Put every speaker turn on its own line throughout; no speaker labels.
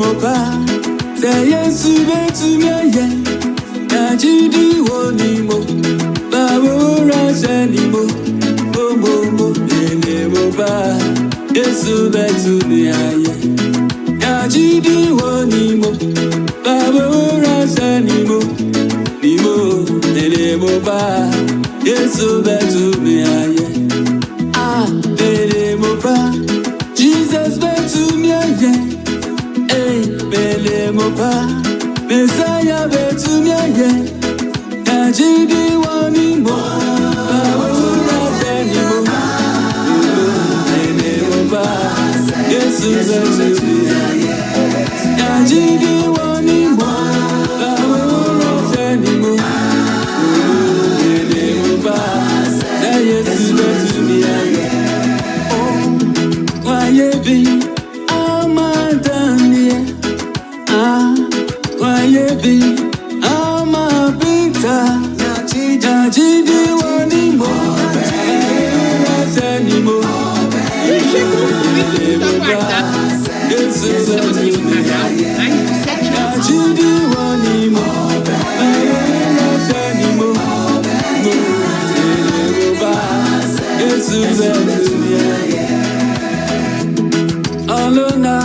mopa say yes to me Najidi wonimo Babura shanimo Momo Ele mopa Yesu betu me aye Najidi wonimo Babura shanimo Nimo Ele mopa Yesu betu me aye Ele mopa Jesus betu me aye Ele mopa Messiah betu me aye Najidi wonimo Babura shanimo Ele mopa Yesu betu me aye Najidi wonimo Babura shanimo Ele mopa Yesu betu me aye Why be Amadania Why be Amabita Najidi wanimo Sanimo Yesu betu me aye Najidi wanimo Sanimo Yesu betu me aye Alona,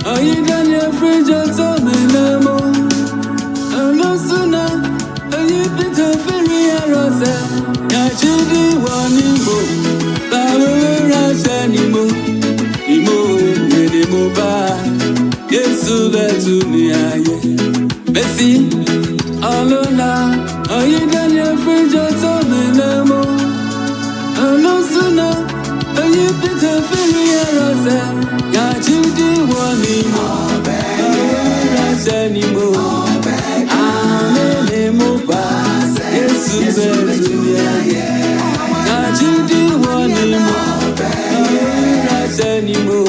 ayigani afreja tomenamo. Alosuna, ayipita feri arose. Najidi wanimo, babura shanimo. Imo menimo ba, Yesu betu me aye. Messi, alona, ayigani afreja tomenamo. Alosuna, ayipita feri arose. Najidi wanimo, babura shanimo. Amenemo ba, Yesu betu me aye. Najidi wanimo, babura shanimo.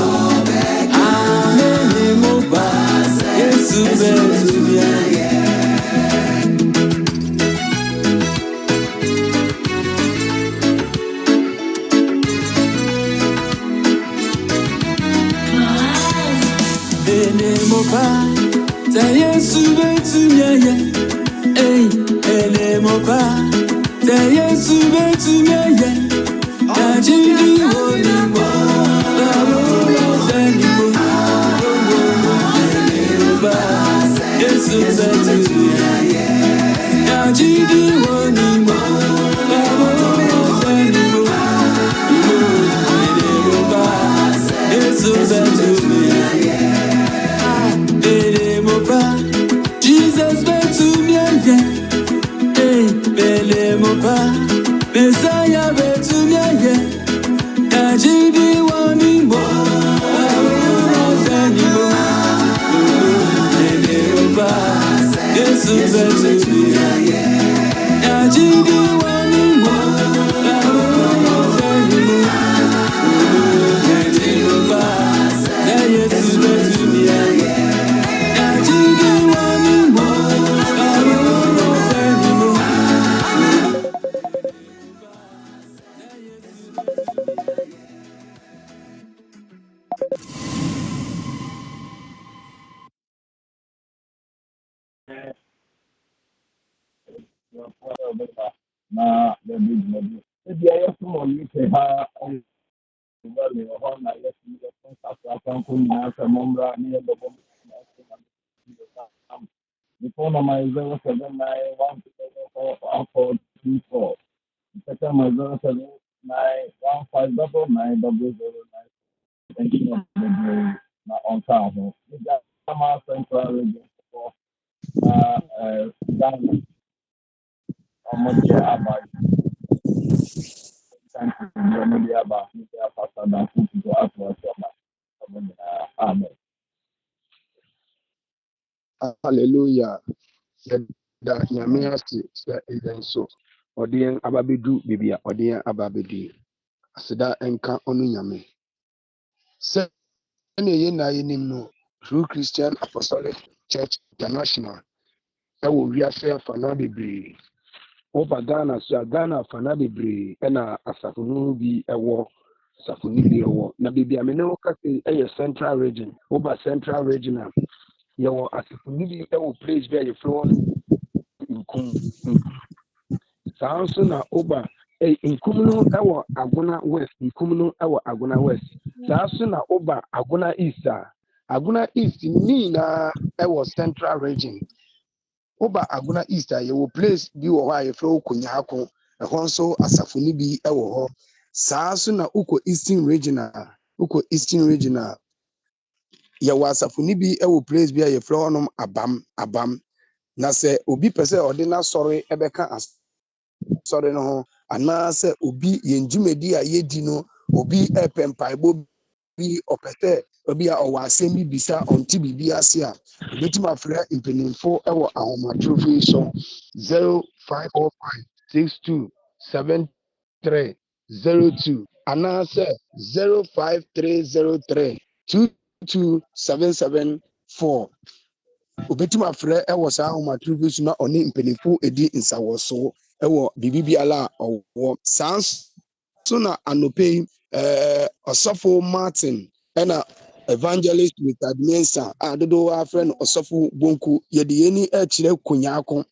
Amenemo ba, Yesu betu me aye. Elemopa, say yes to me, hey, Elemopa, say yes to me, Najidi wonimo, babura shanimo, Elemopa, Yesu betu me aye, Najidi wonimo, babura shanimo, Elemopa, Yesu betu me aye. Jesus betu me aye, Ele mopa, Messiah betu me aye, Najidi wanimo, babura shanimo, Ele mopa, Yesu betu me aye, Najidi wanimo, babura shanimo, Ele mopa, Yesu betu me aye.
Na the big money. If you are small, you can have the home. I guess you can come from the Mombra near the bomb. The phone number is 0791424. The second number is 07915990009. Thank you on time. We got some central region for Ghana. Media about media about media pastor than to go out to Amen.
Hallelujah. Da nyame ase sɛ ɛyɛ so ɔde yɛn ababedu baabi a ɔde yɛn ababedu aseda nka ɔno nyame sɛ ɛna ɛyɛ na yɛnim no True Christian Apostolic Church International ɛwɔ wiase afana bebree woba Ghana so a Ghana afana bebree ɛna asafo no bi ɛwɔ asafo no bi ɛwɔ na baabi a mene wo kase ɛyɛ Central Region woba Central Region a yɛwɔ asefo bi ɛwɔ place bi a yɛfrɛ no nkum saa nso na oba nkum no ɛwɔ agona west nkum no ɛwɔ agona west saa nso na oba agona east agona east ni na ɛwɔ central region oba agona east a yɛwɔ place bi wɔ hɔ a yɛfrɛ wo konyaako ɛhɔ nso asafo no bi ɛwɔ hɔ saa nso na ukɔ eastern region a yɛwɔ asafo no bi ɛwɔ place bi a yɛfrɛ hɔnom abam na sɛ obi pɛ sɛ ɔde n'asɔre ɛbɛka asɔre no ho anaasɛ obi yɛn dwumadi a yɛdi no obi ɛpɛ mpaebɔ bi ɔpɛ sɛ obi a ɔwɔ asɛm bi bisa ɔnte biribi ase a obɛtumi afrɛ mpanimfo ɛwɔ ahomatorofoɔ yi so 0545627302 anaasɛ 05303227774 obetumi afrɛ ɛwɔ saa ahomatorofoɔ so na ɔne mpanimfo edi nsawɔso ɛwɔ biribi biara a ɔwɔ saa so na anɔpɛ yi ɔsɔfo Martin ɛna evangelist Richard Mensa a dodoɔ afrɛ no ɔsɔfo Bonku yɛde yɛni ɛkyerɛ konyaako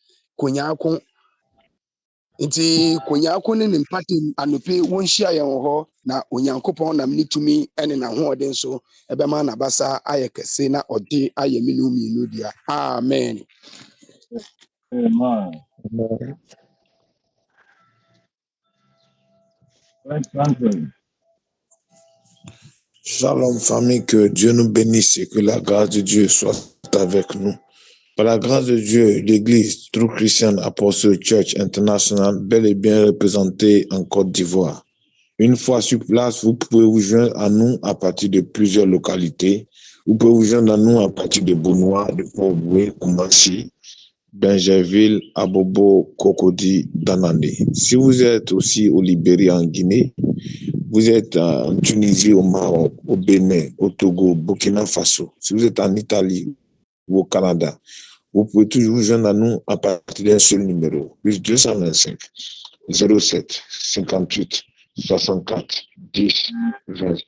nti konyaako ne ne mpatem anɔpɛ wɔn hyia yɛn wɔ hɔ na onyankopɔn nam ne tumi ɛne n'ahoɔden so ɛbɛma n'abasa ayɛ kɛse na ɔde ayɛ minu mmienu dia amen.
Amen.
Shalom famille, que Dieu nous bénisse et que la grâce de Dieu soit avec nous. Par la grâce de Dieu, l'Église True Christian Apostle Church International, bel et bien représentée en Côte d'Ivoire. Une fois sur place, vous pouvez vous joindre à nous à partir de plusieurs localités. Vous pouvez vous joindre à nous à partir de Bonois, de Port-Boué, Koumassi, Benjerville, Abobo, Cocody, Danane. Si vous êtes aussi au Libéria, en Guinée, vous êtes en Tunisie, au Maroc, au Bénin, au Togo, Burkina Faso, si vous êtes en Italie ou au Canada, vous pouvez toujours vous joindre à nous à partir d'un seul numéro, plus 225 07 58 64 10 27.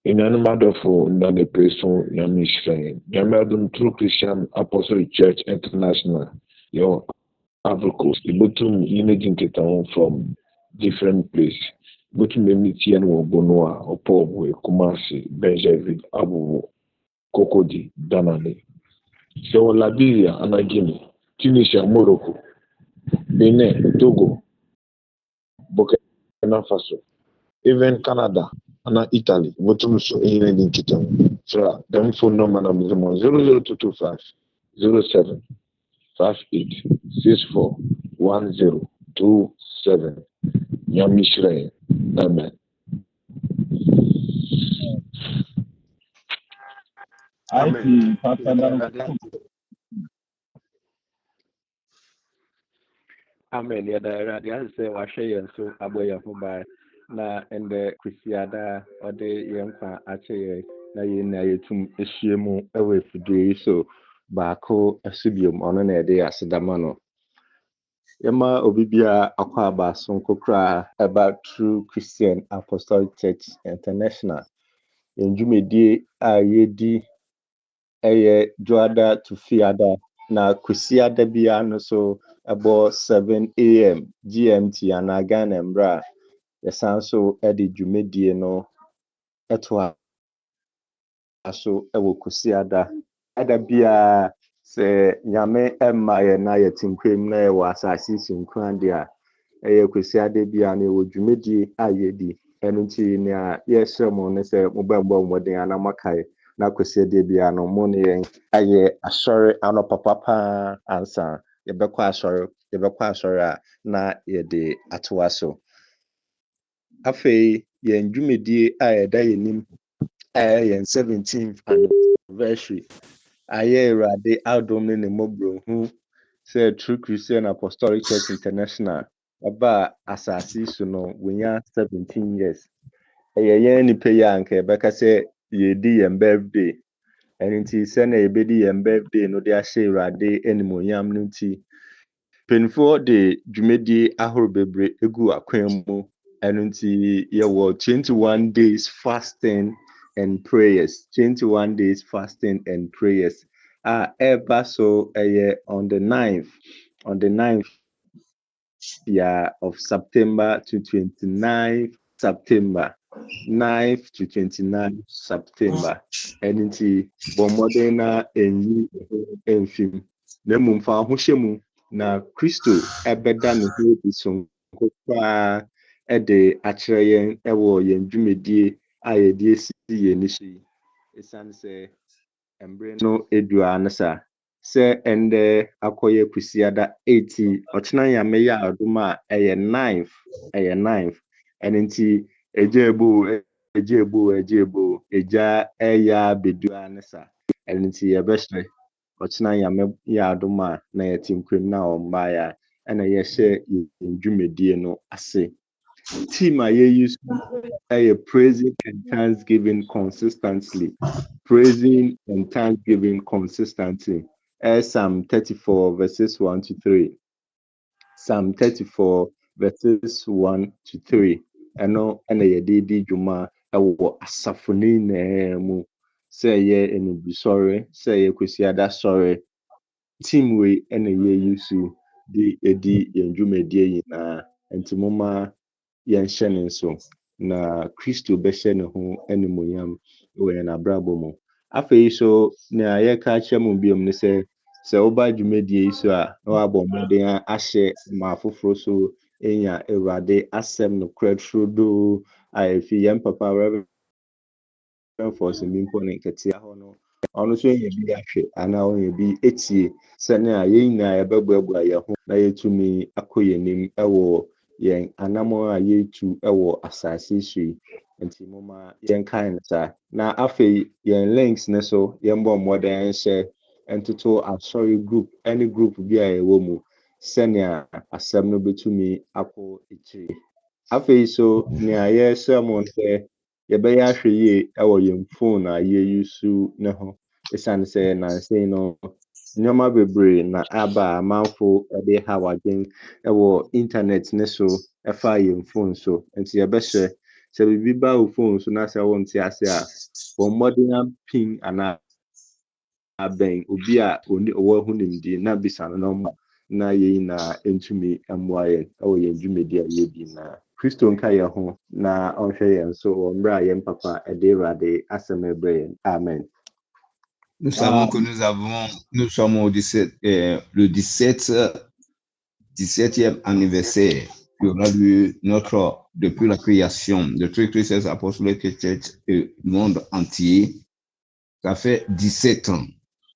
Inanimado dans des personnes Yamishin, Yamadun True Christian Apostle Church International, your Africa, the bottom imaging from different places. Bottom Emitian or Bonoa or Port-Boué, Koumassi, Benjerville, Abobo, Cocody, Danane. So Liberia and Guinea, Tunisia, Morocco, Benin, Togo, Burkina Faso, even Canada and Italy. Bottom so in Kitan. So the phone number is 00225 07 58 64 1027. Yamishrei. Amen.
I see Pastor
Amen. Yada yada say wahwe yen so aboya fo ba na ende kwisiada ode yen fa ache na yen na yetum ehie mu ewe fidie so baako asubiom ono na ede asedama no yema obibia akwa abaso nkokra about True Christian Apostolic Church International enjumedie a yedi eye joada to fiada na kwisiada bia no so about 7 a.m. GMT and Ghana mbra yesan so edi dwumedie no eto aso ewo kwisiada ada bia se nyame emma ye na yetinkwem na ye wasasi sinkwan dia eye kwisiada bia na ewo dwumedie ayedi enunti ne a yesremo ne se mobambo moden anamakai na kwisiada bia no mo ne aye asori anopapa ansa yebekwa asori a na yede atowaso afei yen dwumedie a yeda yenim yen 17th anniversary aye Awurade adom ne mobrohu say True Christian Apostolic Church International aba asasi so no wonya 17 years yen ni pe ya nke beka say yedi yen birthday eniti se na yebedi yen birthday no de ahye Awurade animonyam no nti penfo de dwumedie ahoro bebre egu akwan mu enunti ye wo 21 days fasting and prayers. 21 days fasting and prayers. Ever so on the 9th. On the 9th of September to 29th September. 9th to 29th September. Ɛno bɔ mmɔden na ɛnyi mfim. Na mmom fa ho hyɛ mu na Kristo ɛbɛda ne ho adi sonko paa ɛde akyerɛ yɛn ɛwɔ yɛn dwumadie a yɛde esi yɛn ani so yi. Ɛsiane sɛ mmerɛ no edu a no saa. Sɛ ɛndɛ akɔyɛ kusiada 80 ɔkyena Nyame yɛ adom a ɛyɛ 9th ɛno nti egya ebo egya ɛyɛ abedu a no saa. Ɛno nti yɛbɛhyɛ ɔkyena Nyame yɛ adom a na yɛte nkuram na ɔmbaeɛ a ɛna yɛhyɛ yɛn dwumadie no ase. Team a yɛuse ɛyɛ praising and thanksgiving consistently. Praising and thanksgiving consistently. Psalm 34 verses 1 to 3. Psalm 34 verses 1 to 3. Ɛno ɛna yɛde di dwuma ɛwɔ asafo no nyinaa mu. Sɛ ɛyɛ enibisɔre, sɛ ɛyɛ kwasiada sɔre. Team wei ɛna yɛuse de edi yɛn dwumadie nyinaa. Nti moma yɛnhyɛ ne nso na Kristo bɛhyɛ ne ho animuonyam wɔ yɛn abrabɔ mu. Afei so nea yɛka akyerɛ mu biom ne sɛ woba dwumadie yi so a na wabɔ mmɔden ahyɛ ma afoforɔ so enya Awurade asɛm no koratrodoo a efi yɛn papa Reverend Force Mimpo ne nketea hɔ no ɔno nso yɛ bi ahwɛ anaa ɔyɛ bi etie sɛnea yɛn nyinaa yɛbɛboaboa yɛn ho na yɛtumi akɔ yɛn anim ɛwɔ yɛn anamɔ a yɛtu ɛwɔ asase so yi. Nti moma yɛnkae no saa. Na afei yɛn links ne so yɛmbɔ mmɔden nhyɛ ntoto asɔre group any group bi a yɛwɔ mu sɛnea asɛm no betumi akɔ akyire. Afei so nea yɛhyɛ mo sɛ yɛbɛyɛ ahwɛ yie ɛwɔ yɛn phone a yɛuse ne ho. Ɛsiane sɛ nansi no nneɛma bebree na aba a amanfo ɛde ha wadwen ɛwɔ internet ne so ɛfa yɛn phone so. Nti yɛbɛhyɛ sɛ biribi ba wo phone so na sɛ wonte ase a bɔ mmɔden apin anaa abɛn obi a ɔwɔ ho nimdie na bisa no na yɛn nyinaa ntumi mmoa yɛn ɛwɔ yɛn dwumadi a yɛdi na Kristo nka yɛn ho na ɔnhwɛ yɛn so wɔ mmerɛ a yɛn papa ɛde Awurade asɛm ɛbrɛ yɛn. Amen.
Nous savons que nous sommes au 17, le 17e anniversaire qui aura lieu depuis la création de True Christian Apostolic Church et le monde entier. Ça fait 17 ans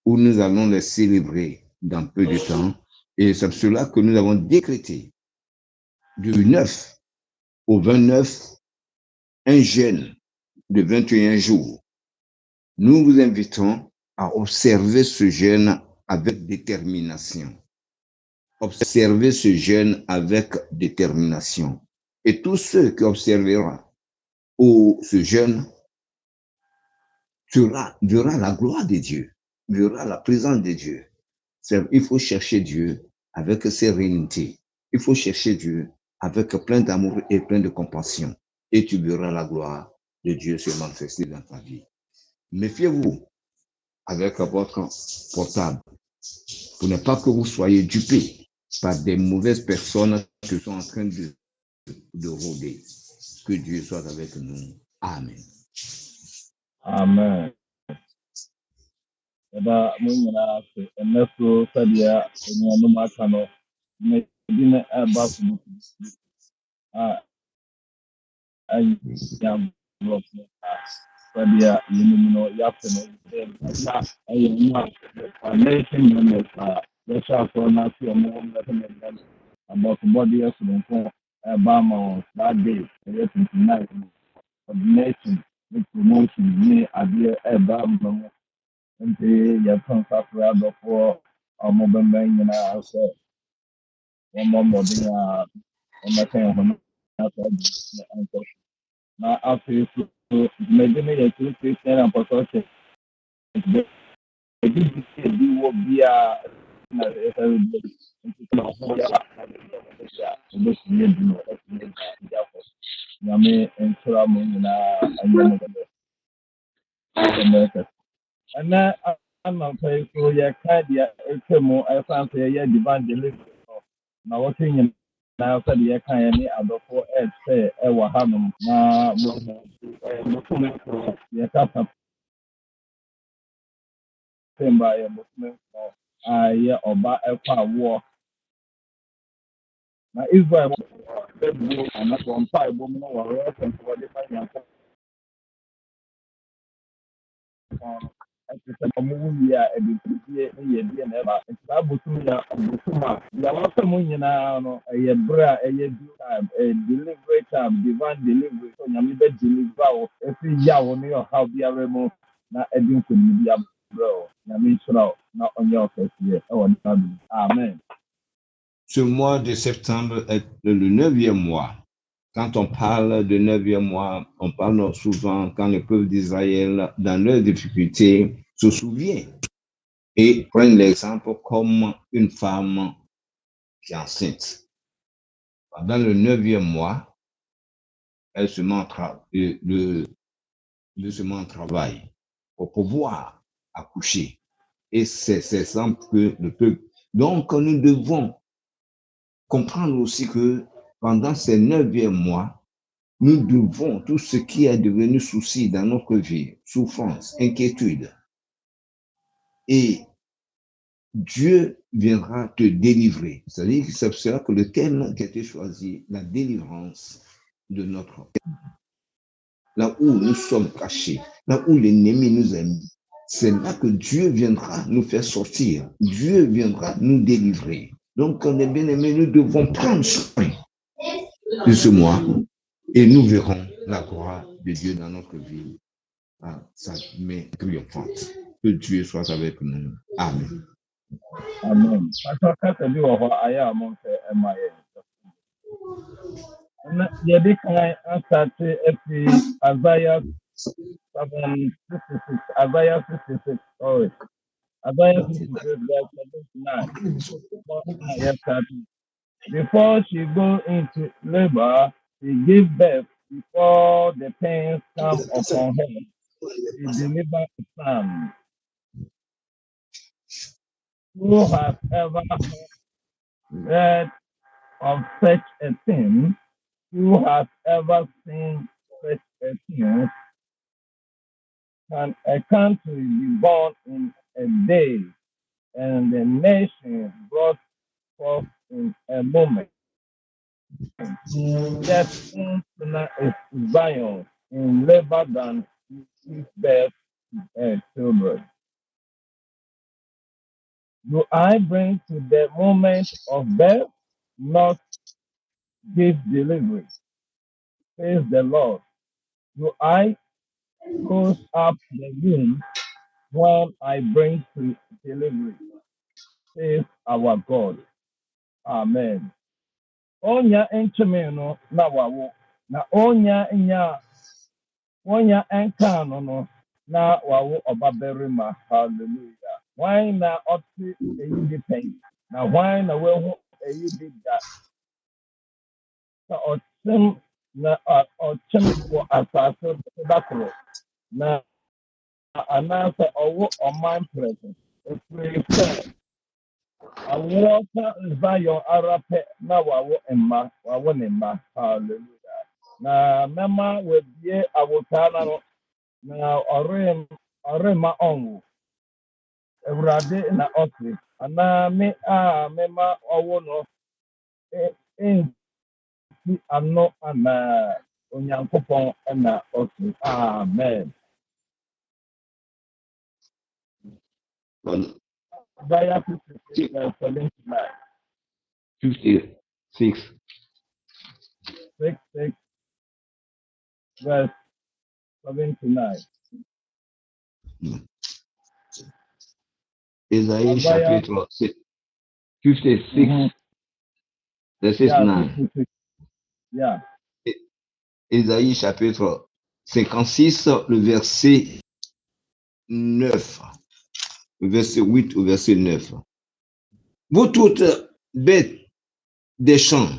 où nous allons les célébrer dans peu de temps. Et c'est cela que nous avons décrété du 9 au 29, un jeûne de 21 jours. Nous vous invitons à observer ce jeûne avec détermination. Observez ce jeûne avec détermination. Et tous ceux qui observeront ce jeûne verra la gloire de Dieu, verra la présence de Dieu. Il faut chercher Dieu avec sérénité. Il faut chercher Dieu avec plein d'amour et plein de compassion. Et tu verras la gloire de Dieu se manifester dans ta vie. Méfiez-vous avec votre portable pour ne pas que vous soyez dupés par des mauvaises personnes qui sont en train de rôder. Que Dieu soit avec nous. Amen.
Amen. Eba munyina se eneso sadia enyanu maka no me dine eba so ayam blok sadia yinu no yafe no na ayam nation members yesha so na si omo na about body as no eba ma that day 29 ordination promotion ni ade eba ma nti yɛpɔn safra adɔfoɔ ɔmo bɛmba nyinaa sɛ wɔmmɔ mmɔden a wɔmmɛka yɛn ho no asa adi na ɛnkɔ so. Na afei so dwumadi no yɛ True Christian Apostolic Church. Ebi bi sɛ ebi wɔ biara na yɛsɛ bi nti sɛ ɔho yɛ a ɛbɛtumi adi no ɛtumi adi afɔ. Nyame nkyerɛ mo nyinaa ɛnyɛ no bɛbɛ. And now I'm not paying for your card, yeah, it's more, I found your divine delivery. Now, what thing now said the kind of other for Ed say, Ewa Hanum, na Muslim, the Kata Pemba, a Muslim, yeah, or by a war. Now, Israel, and that's one five woman or and for the financial. Ɛsɛ ɔmo wu wie a ɛdefidie yɛ deɛ na ɛba saa bosom yɛ bosom a deɛ wɔaka mu nyinaa no ɛyɛ berɛ a ɛyɛ due time delivery time divine delivery so nyame bɛ deliver wo ɛfi yaw ne ɔhaw biara mu na ɛde nkonimdi bi abrɛ wo nyame nhyira wo na ɔnyɛ ɔkɛseɛ ɛwɔ ne fa bi amen.
Ce mois de septembre est le 9e mois. Quand on parle de 9e mois, on parle souvent quand le peuple d'Israël, dans leurs difficultés, se souvient et prennent l'exemple comme une femme qui est enceinte. Pendant le 9e mois, elle se met en travail pour pouvoir accoucher. Et c'est simple que le peuple. Donc, nous devons comprendre aussi que pendant ces 9e mois, nous devons tout ce qui est devenu souci dans notre vie, souffrance, inquiétude. Et Dieu viendra te délivrer. C'est-à-dire que c'est cela que le thème qui a été choisi, la délivrance de notre là où nous sommes cachés, là où l'ennemi nous a mis. C'est là que Dieu viendra nous faire sortir. Dieu viendra nous délivrer. Donc, les bien-aimés, nous devons prendre soin de ce mois et nous verrons la gloire de Dieu dans notre vie. Sa main triomphante. Que Dieu soit avec nous. Amen.
Amen. Pastor Kasa bi wɔ hɔ ayɛ a mo nsɛ ɛma yɛ. Na yɛde kan asate afi Isaiah 66, Isaiah 66, sorry. Isaiah 66 verse 79. Yes, before she go into labor, she give birth. Before the pains come upon her, she deliver a son. Who has ever heard of such a thing? Who has ever seen such a thing? Can a country be born in a day, and the nation brought forth in a moment? Yet sooner is Zion in labor than give birth to children. Do I bring to the moment of birth, not give delivery? Says the Lord. Do I close up the womb when I bring to delivery? Says our God. Amen. Onya enchemeno na wawo na onya enkano no na wawo obaberima. Hallelujah. Why na oti eyi di pen? Na why na wehu eyi di da? Na ọchịm wɔ asase bakoro na anaasɛ ɔwɔ ɔman prɛko efiri sɛ awoɔ ka Zion ara pɛ na wawo ne mma hallelujah na mɛma wabie awotaa na no na ɔremma ɔnwo awurade na ɔse anaa me a mɛma ɔwo no ano anaa onyankopɔn ɛna ɔse amen. Isaiah 56 verse 79.
56.
66 verse 79.
Isaïe chapitre 56, verset 9.
Yeah.
Isaïe chapitre 56, le verset 9. Le verset 8 au verset 9. Vous toutes bêtes des champs,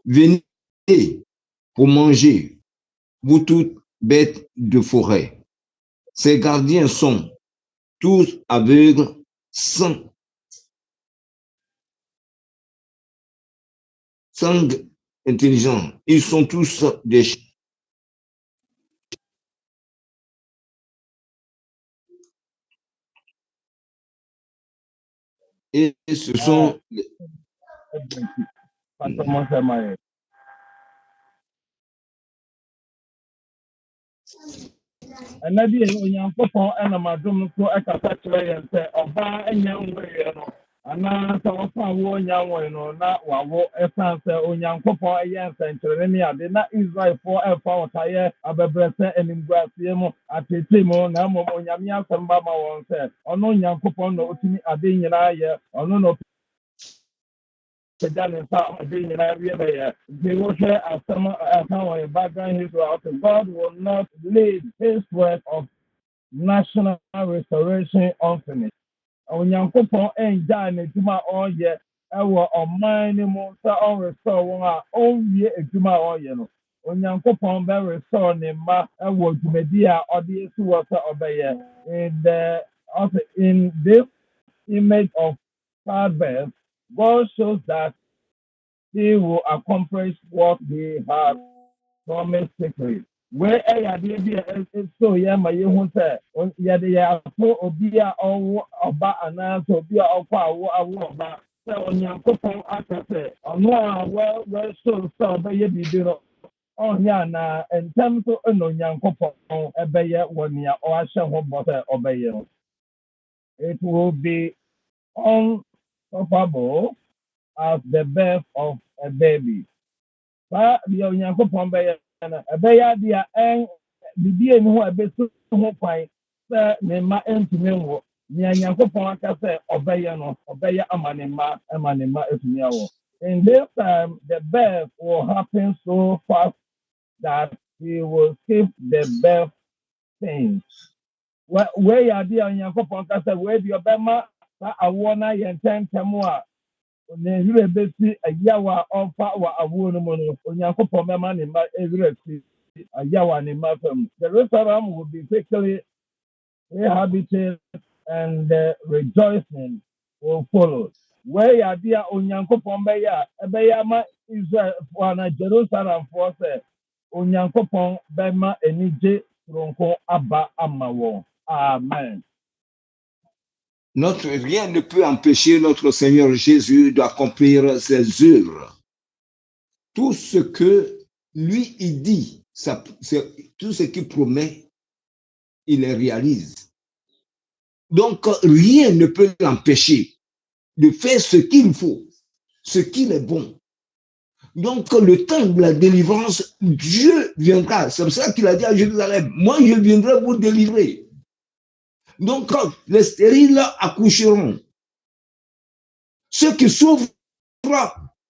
venez pour manger, vous toutes bêtes de forêt. Ses gardiens sont tous aveugles, sans intelligents. Ils sont tous des chiens. Et ce sont
And maybe Yankopon and Madum to a catcher and say, or buy a young way, and now some one young way, no, not what a fancy on Yankopon a young century. Did not Israel for a power tire, a bebressa and in Grasiamo at the Timo, Namo, Yamia, some Bama one said, or no Yankopon, no, to me, a being an eye, or no. They will share some background history. God will not leave his work of national restoration unfinished. Onyankopɔn ɛngya n'adwuma a ɔreyɛ ɛwɔ ɔman no mu sɛ ɔrestore wɔn a ɔnwie adwuma a ɔreyɛ no. Onyankopɔn bɛ restore ne mma ɛwɔ dwumadi a ɔde esi wɔ sɛ ɔbɛyɛ. In this image of childbirth, God shows that he will accomplish what he has promised secretly. Where a idea is so yama you say, Yadia, Obi a Oba and answer Obi Oba, so on your coupon after say, no, well, so by you do. Oh, yeah, now, in terms of no young couple, obey 1 year or I shall obey you. It will be unstoppable as the birth of a baby. But the Onyankopon bɛyɛ ɛbɛyɛ deɛ bibie ne ho a ɛbɛsi ho kwan sɛ ne mma ntumi nwo nea Nyankopɔn aka sɛ ɔbɛyɛ no ɔbɛyɛ ama ne mma atumi awo. In this time, the birth will happen so fast that he will skip the birth pains. Where yɛ adeɛ a Nyankopɔn ka sɛ wei deɛ ɔbɛma saa awoɔ no ayɛ ntɛmntɛm a ne yere besi ayawa ɔfa wa awoɔ no mu no Onyankopɔn bɛma ne mma ewura si ayawa ne mma fam. Jerusalem will be quickly rehabilitated and rejoicing will follow. Where yɛ adeɛ a Onyankopɔn bɛyɛ a ɛbɛyɛ ama Israel fo na Jerusalem fo sɛ Onyankopɔn bɛma anigye soronko aba ama wɔn. Amen.
Rien ne peut empêcher notre Seigneur Jésus d'accomplir ses œuvres. Tout ce que lui, il dit, tout ce qu'il promet, il les réalise. Donc, rien ne peut l'empêcher de faire ce qu'il faut, ce qu'il est bon. Donc, le temps de la délivrance, Dieu viendra. C'est pour ça qu'il a dit à Jérusalem, moi, je viendrai vous délivrer. Donc, les stériles accoucheront. Ceux qui souffrent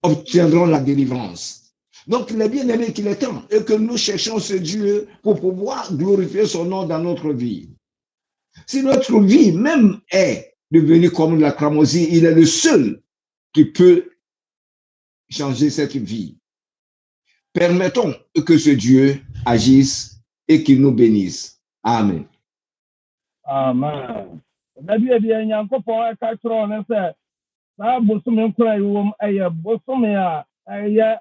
obtiendront la délivrance. Donc, il est bien aimé qu'il est temps et que nous cherchons ce Dieu pour pouvoir glorifier son nom dans notre vie. Si notre vie même est devenue comme la cramoisie, il est le seul qui peut changer cette vie. Permettons que ce Dieu agisse et qu'il nous bénisse. Amen.
Amen. Saa bosom nkora yiwom ɛyɛ bosom a ɛyɛ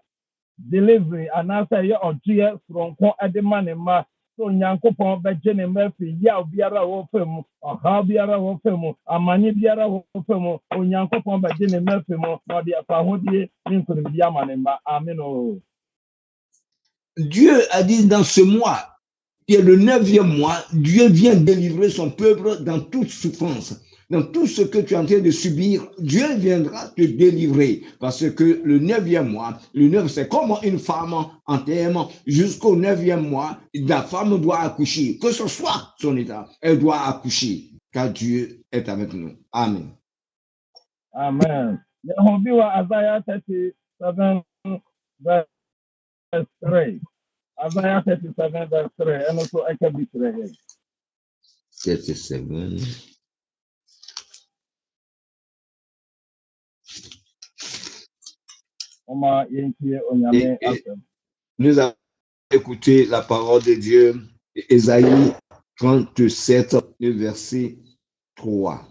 delivery anaasɛ ɛyɛ ɔgyeɛ soronko ɛde ma ne mma so Nyankopɔn bɛgye ne mma fi yaw biara a wɔfa mu ɔhaw biara a wɔfa mu amane biara a wɔfa mu Onyankopɔn bɛgye ne mma fi mu na ɔde afa ahodie ne nkonimdi ama ne mma. Amen.
Dieu a dit dans ce mois, qui est le 9e mois, Dieu vient délivrer son peuple dans toute souffrance. Dans tout ce que tu es en train de subir, Dieu viendra te délivrer. Parce que le 9e mois, le 9, c'est comme une femme en terme. Jusqu'au 9e mois, la femme doit accoucher. Que ce soit son état, elle doit accoucher. Car Dieu est avec nous. Amen.
Amen. Isaiah 37, verse 3. Isaiah 37, verse 3. And also I can be
37. Nous avons écouté la parole de Dieu, Ésaïe 37, le verset 3.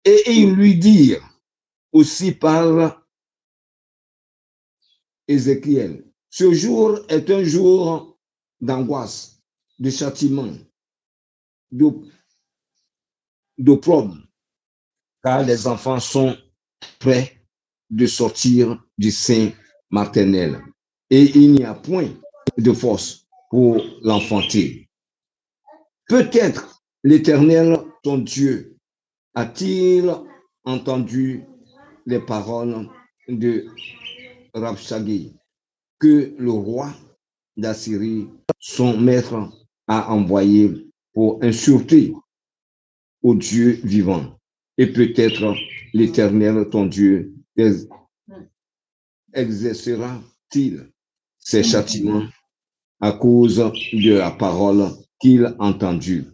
Et ils lui dirent aussi par Ézéchiel, ce jour est un jour d'angoisse, de châtiment, d'opprobre, car les enfants sont prêts de sortir du sein maternel et il n'y a point de force pour l'enfanter. Peut-être l'Éternel, ton Dieu, a-t-il entendu les paroles de Rabshagé que le roi d'Assyrie, son maître, a envoyé pour insulter au Dieu vivant. Et peut-être l'Éternel, ton Dieu, exercera-t-il ses châtiments à cause de la parole qu'il a entendue.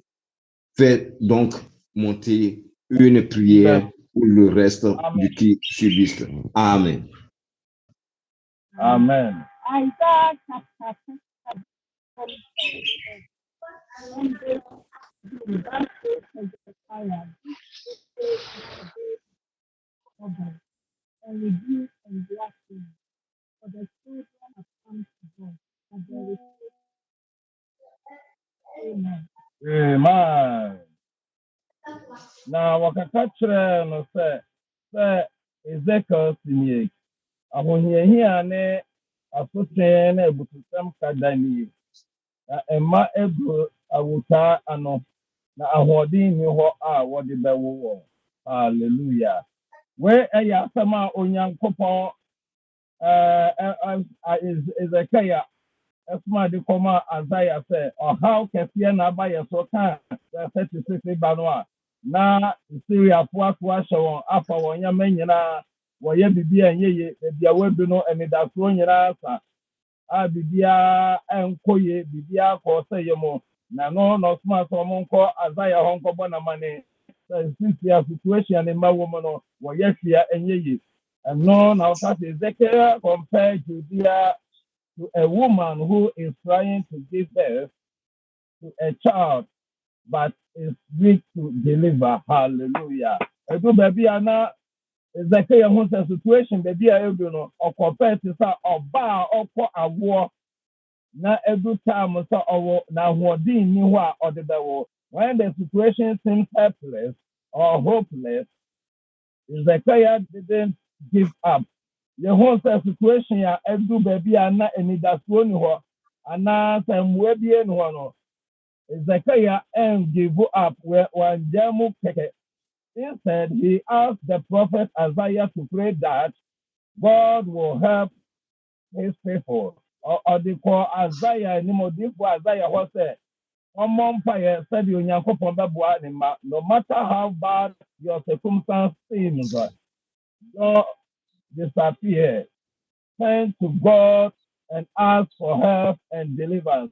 Faites donc monter une prière pour le reste du qui subsiste. Amen.
Amen.
Isaiah chapter 6, and rebuke and blasphemy, for the children have come to God, but there is Amen.
Amen. Na wakaka kyerɛ no sɛ Ezekiel si ahohiahia ne asotwe na abususɛm ka da nie na mma ebu awotaa ano na ahoɔden nni hɔ a wɔde bɛwo wɔn. Hallelujah. Wei ɛyɛ asɛm a Onyankopɔn Ezekiel ɛsoma de kɔma Isaiah sɛ ɔhaw kɛseɛ na aba yɛ so ka sɛ te ba no a na Syriafoɔ ato ahyɛ wɔn afa wɔn nyɛma nyinaa wɔyɛ biribi a ɛnyɛ yie baabi a wɔadu no anidasoɔ nyinaa sa a biribiara ɛnkɔ yie biribiara kɔ sɛ yɛ mu na no na ɔsoma sɛ ɔmo nkɔ Isaiah hɔ nkɔbɔ n'amane sɛ sisi situation ne mma wɔ mu no wɔyɛ hwea ɛnyɛ yie ɛno na ɔka sɛ Ezekiel compare Judea to a woman who is trying to give birth to a child but is weak to deliver. Hallelujah. Edu baby ana Ezekiel hu sɛ situation baby a edu no ɔkɔpɛ te sɛ ɔbaa ɔkɔ awoɔ na edu time sɛ ɔwɔ na ahoɔden ni hɔ a ɔde bɛwɔ. When the situation seems helpless or hopeless, Ezekiel didn't give up. Yehu sɛ situation a edu baby a na anidasoɔ ni hɔ anaa sɛ mmoa bie ni hɔ no Ezekiel ain't give up when Jemu keke. Instead, he asked the prophet Isaiah to pray that God will help his people. Or the call Isaiah, Isaiah was said, Fire said, no matter how bad your circumstance seems, don't disappear. Turn to God and ask for help and deliverance.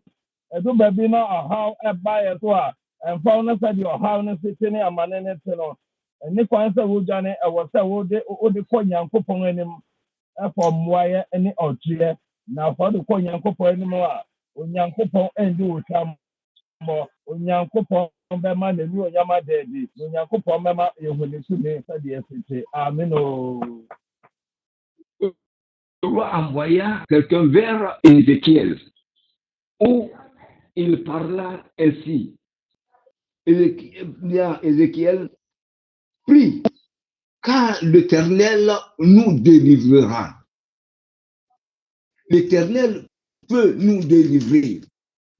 Edu baby na ɔhaw ɛba yɛ so a ɛmfa no sɛ deɛ ɔhaw no si te ne amane ne te no ɛne kwan sɛ wodwane ɛwɔ sɛ wode kɔ Nyankopɔn anim ɛfɔ mmoayɛ ne ɔtweɛ na afɔ de kɔ Nyankopɔn anim a Onyankopɔn ɛndi wo twa mmɔ Onyankopɔn bɛma n'ani onyama daadi na Onyankopɔn bɛma yɛhu ne tumi sɛdeɛ ɛsi te amen o.
Le roi envoya quelqu'un vers Ézéchiel où il parla ainsi. Ézéchiel prie, car l'Éternel nous délivrera. L'Éternel peut nous délivrer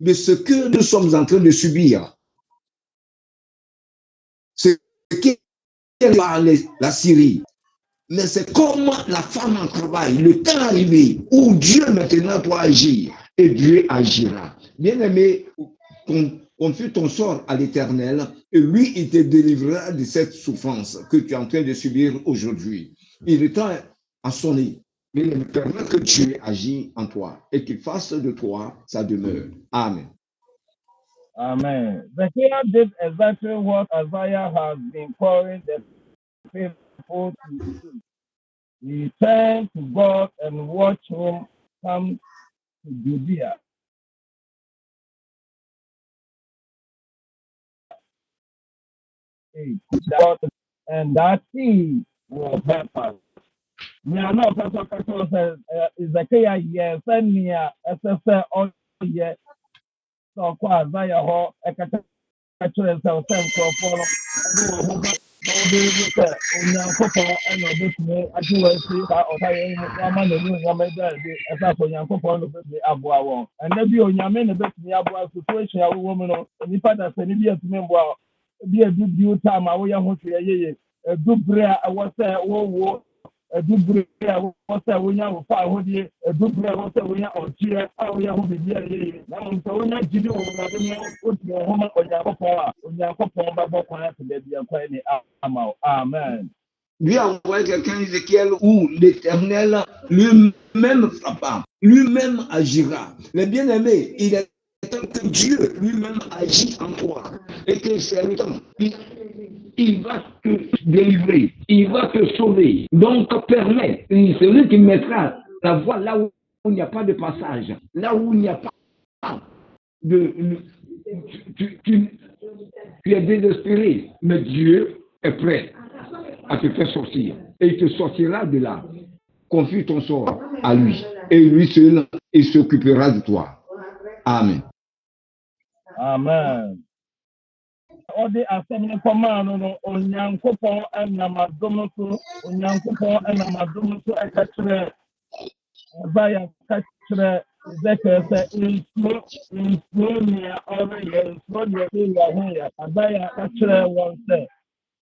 de ce que nous sommes en train de subir. Ce qui est par la Syrie. Mais c'est comme la femme en travail. Le temps arrivé où Dieu maintenant doit agir et Dieu agira. Bien-aimé, confie ton sort à l'Éternel et lui, il te délivrera de cette souffrance que tu es en train de subir aujourd'hui. Il est temps à sonner, mais il permet que Dieu agisse en toi et qu'il fasse de toi sa demeure. Amen.
Amen. Zechariah did exactly what Isaiah has been calling the faithful to do. He turned to God and watched him come to Judea. 8. And that seed will help us. Me are not Pastor says Ezekiel yes, and me SSL all yes. So far, Zaya a catcher so follow. Onyankopɔn ɛna ɔbɛtumi agyewa asi saa ɔtayɛ mu wama n'anu nyama gya bi ɛsɛ afɔ onyankopɔn na ɔbɛtumi aboa wɔn ɛnna bi onyame na ɔbɛtumi aboa situation a wɔwɔ mu no nipa dasani bi atumi mboa bi edu biu time a wɔyɛ ho hwɛ yeye edu bere a ɛwɔ sɛ wɔwɔ edu bere a wɔwɔ sɛ wɔnya ahofa ahodie edu bere a wɔwɔ sɛ wɔnya ɔkyeɛ a wɔyɛ ho bibi a yeye na mo nso wɔnya gyidi wɔ wɔn ade mu otumi wɔn ho ma onyankopɔn a onyankopɔn bɛbɔ kwan ato baabi akwan ne ama wo amen.
Lui envoie quelqu'un Ézéchiel où l'Éternel lui-même frappera, lui-même agira. Les bien-aimés, il est temps que Dieu lui-même agit en toi et que c'est le temps. Il va te délivrer, il va te sauver. Donc, permets, celui qui mettra la voie là où il n'y a pas de passage, là où il n'y a pas de... Tu es désespéré, mais Dieu est prêt à te faire sortir. Et il te sortira de là. Confie ton sort à lui. Et lui seul, il s'occupera de toi. Amen.
Amen. Ode asɛm kɔmaa no no onyankopɔn ɛnam adom so onyankopɔn ɛnam adom so ɛka kyerɛ Isaiah ka kyerɛ Ezekiel sɛ nsuo nea ɔreyɛ nsuo deɛ ɛyɛ ho yɛ Isaiah ka kyerɛ wɔn sɛ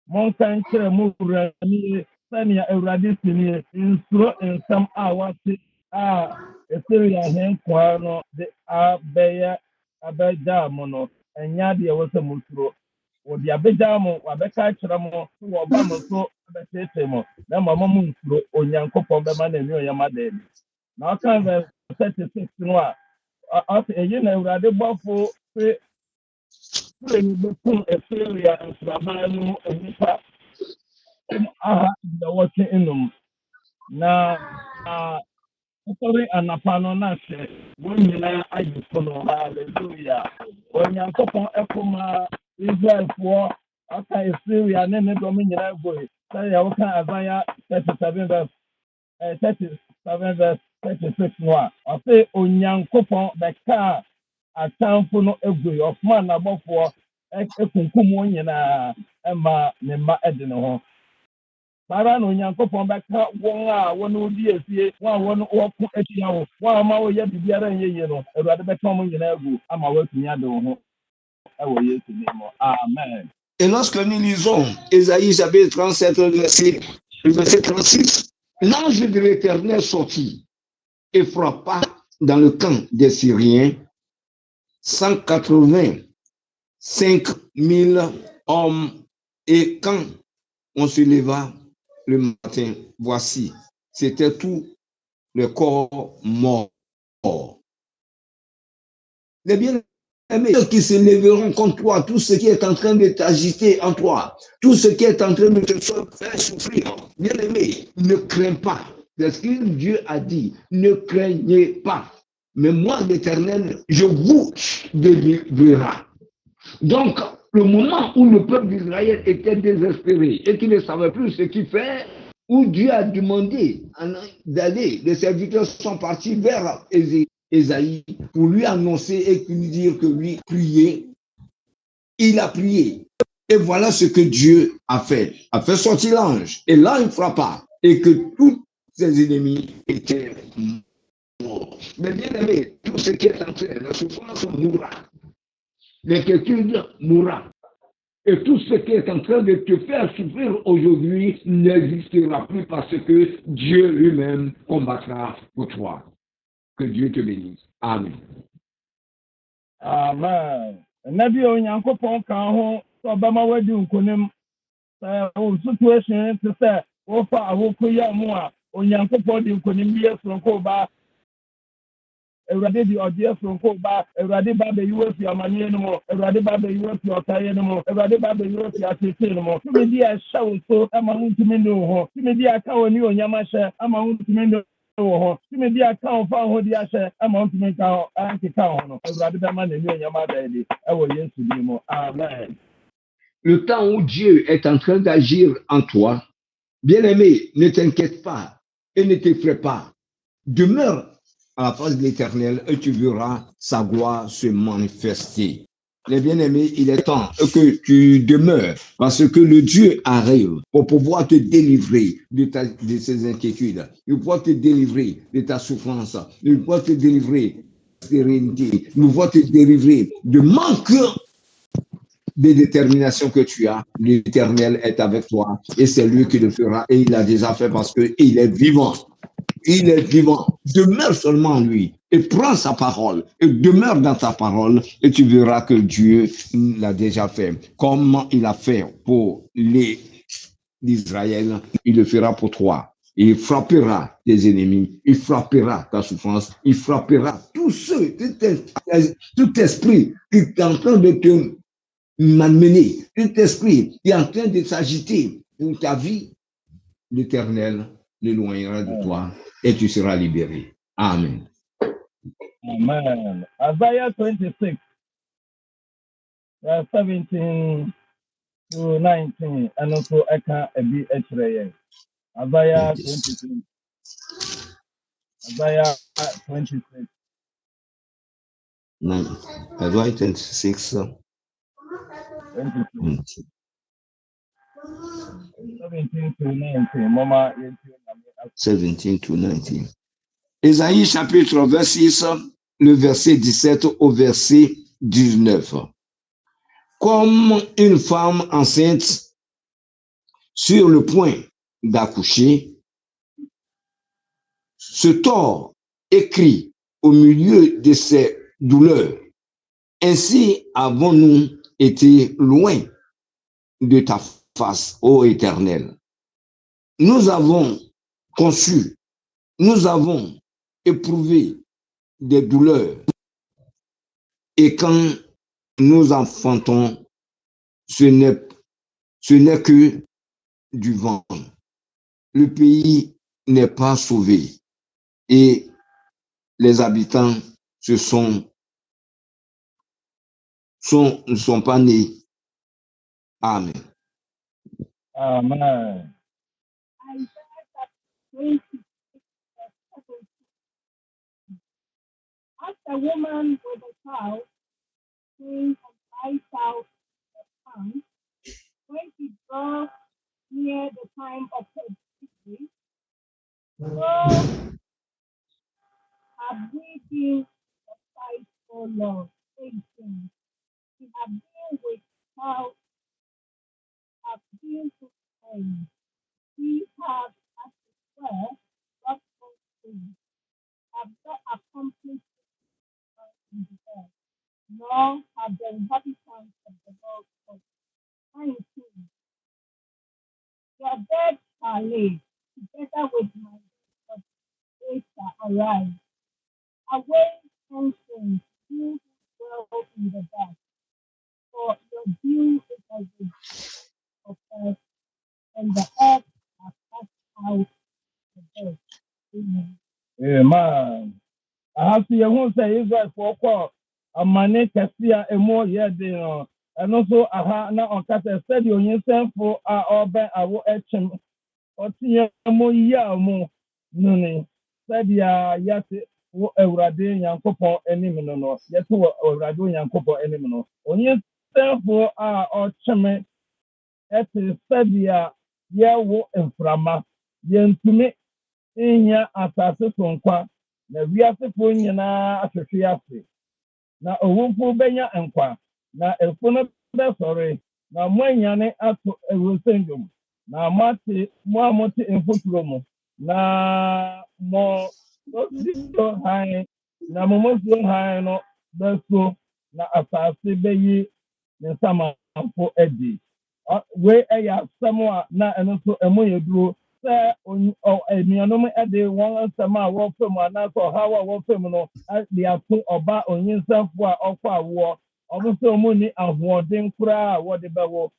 monka nkyerɛ mu wura nie sɛnea Awurade si nie nsuro nsɛm a wɔate a Asiria hene nkoa no de abɛgyaa mo no ɛnyɛ adeɛ wɔ sɛ mosuro wɔde abɛgyaa mo wabɛka kyerɛ mo wɔba mo so abɛtete mo na mama mo nsuro onyankopɔn bɛma n'ani ɔyɛ ma daabi na ɔka verse 36 no a ɔsɛ ɛyi na Awurade bɔfo sɛ ni bɛkum Asiria nsraban no nnipa aha da wɔtwe enum na ɔsɔre anapa no na hyɛ wɔn nyinaa ayi so no hallelujah onyankopɔn ɛkoma Israelfoɔ aka Asiria ne ne dɔm nyinaa goe sɛdeɛ wɔka Isaiah 37 verse 36 no a ɔsɛ onyankopɔn bɛka atamfo no egoe ɔfoma n'abɔfoɔ ekunkum wɔn nyinaa ɛma ne mma ɛde ne ho Para no onyankopɔn bɛka wɔn a wɔn odi esie wɔn a wɔn wɔko atia wo wɔn a ma wɔyɛ biribiara nyɛ yie no Awurade bɛka wɔn nyinaa gu ama wɔatumi ade wɔn ho ɛwɔ Yesu din mu amen.
Et lorsque nous lisons Ésaïe chapitre 37, verset 36, l'ange de l'Éternel sortit et frappa dans le camp des Syriens 185 000 hommes. Et quand on se leva le matin, voici, c'était tous les corps morts. Les bien-aimés, ceux qui se lèveront contre toi, tout ce qui est en train de t'agiter en toi, tout ce qui est en train de te faire souffrir, bien-aimé, ne crains pas. Parce que Dieu a dit, ne craignez pas. Mais moi, l'Éternel, je vous délivrerai. Donc, le moment où le peuple d'Israël était désespéré et qu'il ne savait plus ce qu'il fait, où Dieu a demandé d'aller, les serviteurs sont partis vers Ésaïe pour lui annoncer et lui dire que lui priait. Il a prié. Et voilà ce que Dieu a fait sortir l'ange. Et l'ange frappa et que tous ses ennemis étaient morts. Mais bien aimé, tout ce qui est en train, la souffrance mourra. L'inquiétude mourra. Et tout ce qui est en train de te faire souffrir aujourd'hui n'existera plus parce que Dieu lui-même combattra pour toi. Que Dieu te bénisse. Amen.
Amen. Nabi onyankopɔn ka ho sɛ ɔbɛma wadi nkonim sɛ situation te sɛ wɔfa ahoko yɛ mu a onyankopɔn de nkonim bi sonko ba Awurade di ɔde sonko ba Awurade ba bɛyi wo fi amanneɛ no mu Awurade ba bɛyi wo fi ɔtaeɛ no mu Awurade ba bɛyi wo fi atete no mu tumi di a ɛhyɛ wo so ama wo ntumi ne wo ho tumi di a ka wo ne onyama hyɛ ama wo ntumi ne wo ho tumi di a ka wo fa ho di ahyɛ ama wo ntumi ka ankeka ho no Awurade bɛma n'ani onyama da adi ɛwɔ Yesu din mu amen.
le temps où Dieu est en train d'agir en toi, bien-aimé, ne t'inquiète pas et ne t'effraie pas. Demeure à la face de l'Éternel et tu verras sa gloire se manifester. Les bien-aimés, il est temps que tu demeures parce que le Dieu arrive pour pouvoir te délivrer de ces inquiétudes, pour pouvoir te délivrer de ta souffrance, pour pouvoir te délivrer de sérénité, pour pouvoir te délivrer de manque de détermination que tu as. L'Éternel est avec toi et c'est lui qui le fera et il l'a déjà fait parce qu'il est vivant. Il est vivant. Demeure seulement en lui et prends sa parole et demeure dans ta parole et tu verras que Dieu l'a déjà fait. Comme il a fait pour les d'Israël, il le fera pour toi. Il frappera tes ennemis, il frappera ta souffrance, il frappera tous ceux, tout esprit qui est en train de te malmener, tout esprit qui est en train de s'agiter pour ta vie. L'Éternel l'éloignera de toi et tu seras libéré. Amen.
Amen. Isaiah 26, verse 17 to 19, and also Eka Ebi Echre. Isaiah 26. Isaiah 26.
Isaiah 26.
17 to 19. Mama,
17 to 19. Ésaïe chapitre 26, le verset 17 au verset 19. Comme une femme enceinte sur le point d'accoucher, se tord et crie au milieu de ses douleurs. Ainsi avons-nous été loin de ta face, ô Éternel. Nous avons conçu, nous avons éprouvé des douleurs. Et quand nous enfantons, ce n'est que du vent. Le pays n'est pas sauvé et les habitants ne sont pas nés. Amen.
Amen.
As a woman with a child brings and cries out her son, when she draws near the time of her delivery, so have we been the sight, O Lord, 18. We have been with child, have been to pain. We have, as it were, got things, have not accomplished in the earth, nor have the inhabitants of the world of 19. Your dead shall live, together with my dead, they shall arise. Awake, ancients, you who dwell in the dark, for your dew is as the dew of earth, and the earth has cast out the dead. Amen.
Amen. Ahasi yehun sɛ Israelfoɔ kɔ amane kɛse a emu yɛ den no, ɛno nso aha na ɔka sɛ sɛdeɛ onyinsɛnfo a ɔbɛn awo ɛkyɛm ɔteɛ mu yi a mu no ne sɛdeɛ yɛte wɔ Awurade Nyankopɔn anim no no yɛte wɔ Awurade Nyankopɔn anim no onyinsɛnfo a ɔkyɛm ɛte sɛdeɛ yɛwo mframa yɛntumi nyɛ asase so nkwa. Na wiasefoɔ nyinaa ahwehwe ase na owufo bɛnya nkwa na efunu bɛsɔre na mo anyane ato ewusendum na mo a mote mfuturo mu na mo osiro han na mo mosuo han no bɛso na asase bɛyi ne nsamanfo adi. Wei ɛyɛ asɛm a na ɛno nso ɛmo yɛ duro sɛ anuanom de wɔn nsɛm a wɔfa mu anaasɛ ɔhaw a wɔfa mu no de ato ɔba onyinsɛnfo a ɔkɔ awoɔ ɔmo nso ɔmo ni ahoɔden koraa a wɔde bɛwɔ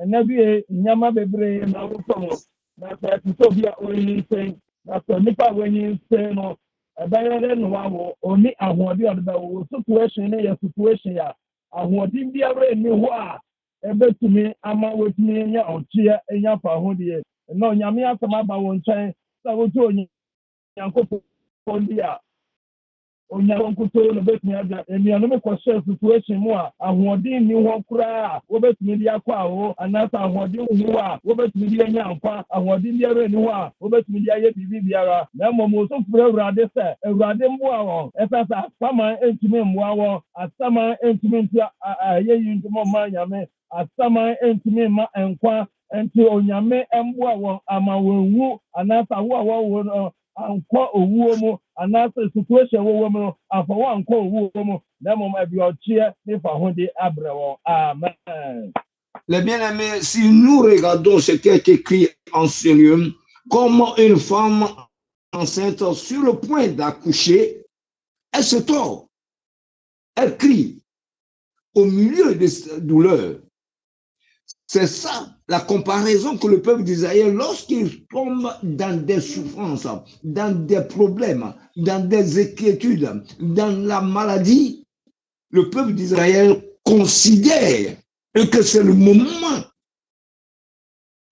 ɛnna bi nneɛma bebree na wɔfa mu na sɛ ɛte sɛ obi a ɔnyinsɛn na sɛ nipa a wɔnyinsɛn no ɛbɛyɛ dɛ no wawo ɔni ahoɔden a ɔde bɛwɔ situation no yɛ situation a ahoɔden biara nni hɔ a ebetumi ama wetumi nya otua enya fa ho de na onyame asɛm aba wo nkyɛn sɛ wotu onyankopɔn di a onyankopɔn no betumi agya enuanom kɔhyɛ situation mu a ahoɔden ni hɔ koraa a wobetumi de akɔ awo anaasɛ ahoɔden hu a wobetumi de anya nkwa ahoɔden biara ni hɔ a wobetumi de ayɛ biribi biara na mmom osofo awurade sɛ awurade mmoa wɔn ɛsɛ sɛ asaman ntumi mmoa wɔn asaman ntumi nti ayɛ yi ntumi ɔma nyame asaman ntumi mma nkwa nti onyame mmoa wɔn ama wɔn wu anaasɛ awo a wɔwɔ no ankɔ owuo mu anaasɛ situation wɔwɔ mu no afa wɔn ankɔ owuo mu na mmom abiɔkyeɛ ne fa ho de abrɛ wɔn amen.
Les bien-aimés, si nous regardons ce qui est écrit en ce lieu, comme une femme enceinte sur le point d'accoucher, elle se tord, elle crie au milieu de sa douleur. C'est ça la comparaison que le peuple d'Israël, lorsqu'il tombe dans des souffrances, dans des problèmes, dans des inquiétudes, dans la maladie, le peuple d'Israël considère que c'est le moment.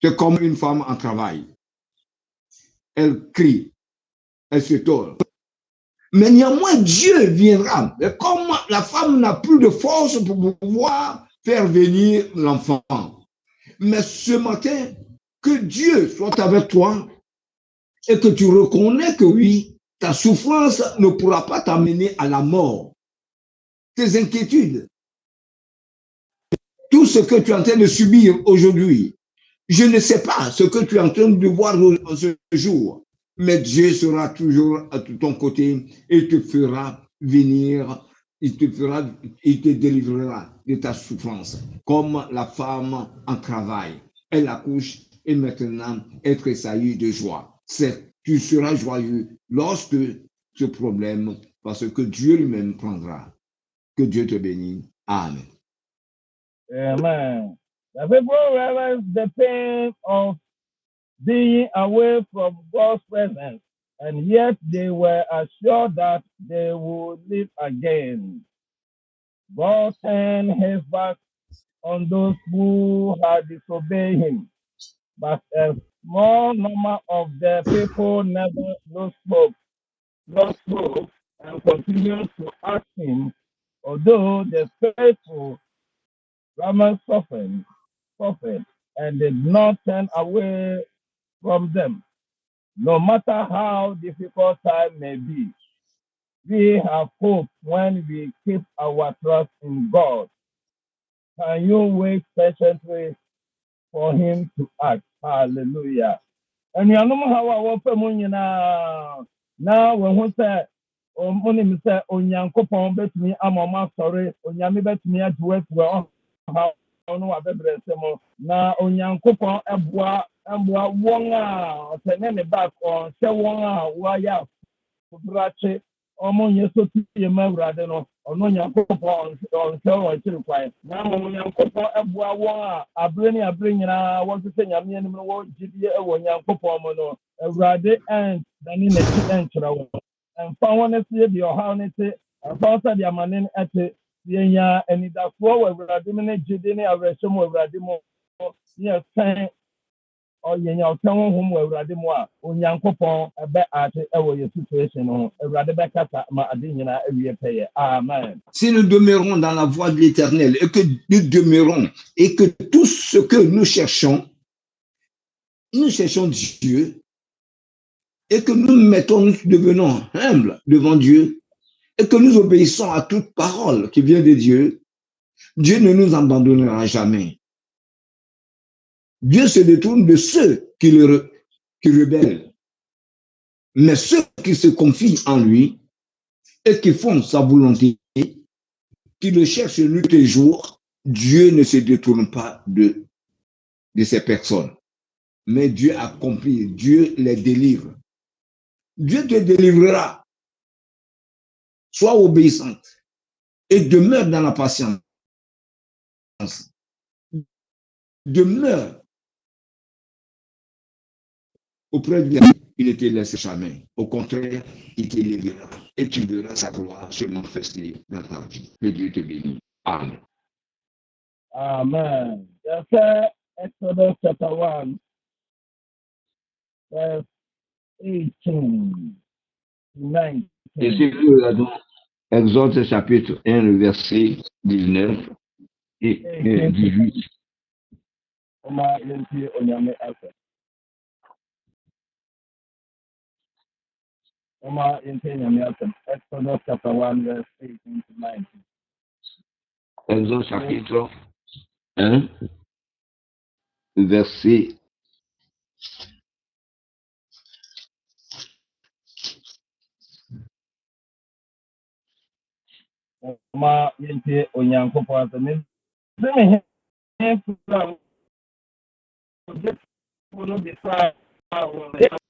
C'est comme une femme en travail. Elle crie, elle se tord. Mais néanmoins, Dieu viendra. Et comme la femme n'a plus de force pour pouvoir faire venir l'enfant. Mais ce matin, que Dieu soit avec toi et que tu reconnais que oui, ta souffrance ne pourra pas t'amener à la mort. Tes inquiétudes, tout ce que tu es en train de subir aujourd'hui, je ne sais pas ce que tu es en train de voir ce jour, mais Dieu sera toujours à ton côté et te fera venir, il te délivrera de ta souffrance, comme la femme en travail. Elle accouche et maintenant elle tressaillit de joie. Tu seras joyeux lorsque ce problème, parce que Dieu lui-même prendra. Que Dieu te bénisse. Amen.
Amen. The people realize the pain of being away from God's presence, and yet they were assured that they would live again. God turned his back on those who had disobeyed him, but a small number of the people never lost hope, and continued to ask him, although the faithful Raman suffered and did not turn away from them. No matter how difficult time may be, we have hope when we keep our trust in God. Can you wait patiently for him to act? Hallelujah. And you know how I want to now when we say onim sɛ onyankopɔn bɛtumi ama ɔmo asɔre onyame bɛtumi agye wo how ɔno wabɛbrɛ nsɛm na onyankopɔn ɛboa wɔn a ɔsɛne ne back ɔnhyɛ wɔn a wɔayɛ afobrakye ɔmo nyɛ so tie ma awurade no ɔno onyankopɔn ɔnhyɛ wɔn akyiri kwan na mmom onyankopɔn ɛboa wɔn a abere ne abere nyinaa wɔhwehwɛ nyame anim no wɔgyidie ɛwɔ onyankopɔn mu no awurade ɛndane n'akyi ɛnkyerɛ wɔn ɛmfa wɔn no sie deɛ ɔhaw no te ɛmfa sɛ deɛ amane no ɛte yɛnya anidafoɔ wɔ awurade mu ne gyidi ne awerɛhyɛ mu awurade mu ne yɛsɛn yɛnya ɔtɛn honhom wɔ awurade mu a onyankopɔn ɛbɛ ate ɛwɔ yɛ situation ho awurade bɛkasa ma ade nyinaa awie pɛyɛ amen.
Si nous demeurons dans la voie de l'éternel et que nous demeurons et que tout ce que nous cherchons Dieu et que nous devenons humbles devant Dieu et que nous obéissons à toute parole qui vient de Dieu, Dieu ne nous abandonnera jamais. Dieu se détourne de ceux qui rebellent. Mais ceux qui se confient en lui et qui font sa volonté, qui le cherchent nuit et jour, Dieu ne se détourne pas de ces personnes. Mais Dieu accomplit, Dieu les délivre. Dieu te délivrera. Sois obéissante et demeure dans la patience. Demeure auprès de lui, il ne te laisse jamais. Au contraire, il te lèvera et tu verras sa gloire se manifester dans ta vie. Que Dieu te bénisse. Amen.
Amen. Yes, sir. Exodus chapter 1, verse 18 to 19.
Et si nous regardons Exode chapitre 1, le verset 19 et 18.
Oma yenti onyame ase. Oma yenti onyame ase. Exodus chapter 1, verse 18 to 19.
Exode chapitre 1, verset
Oma yenti onyankopɔn ase. Ne me he fura ɔgyefo no bisa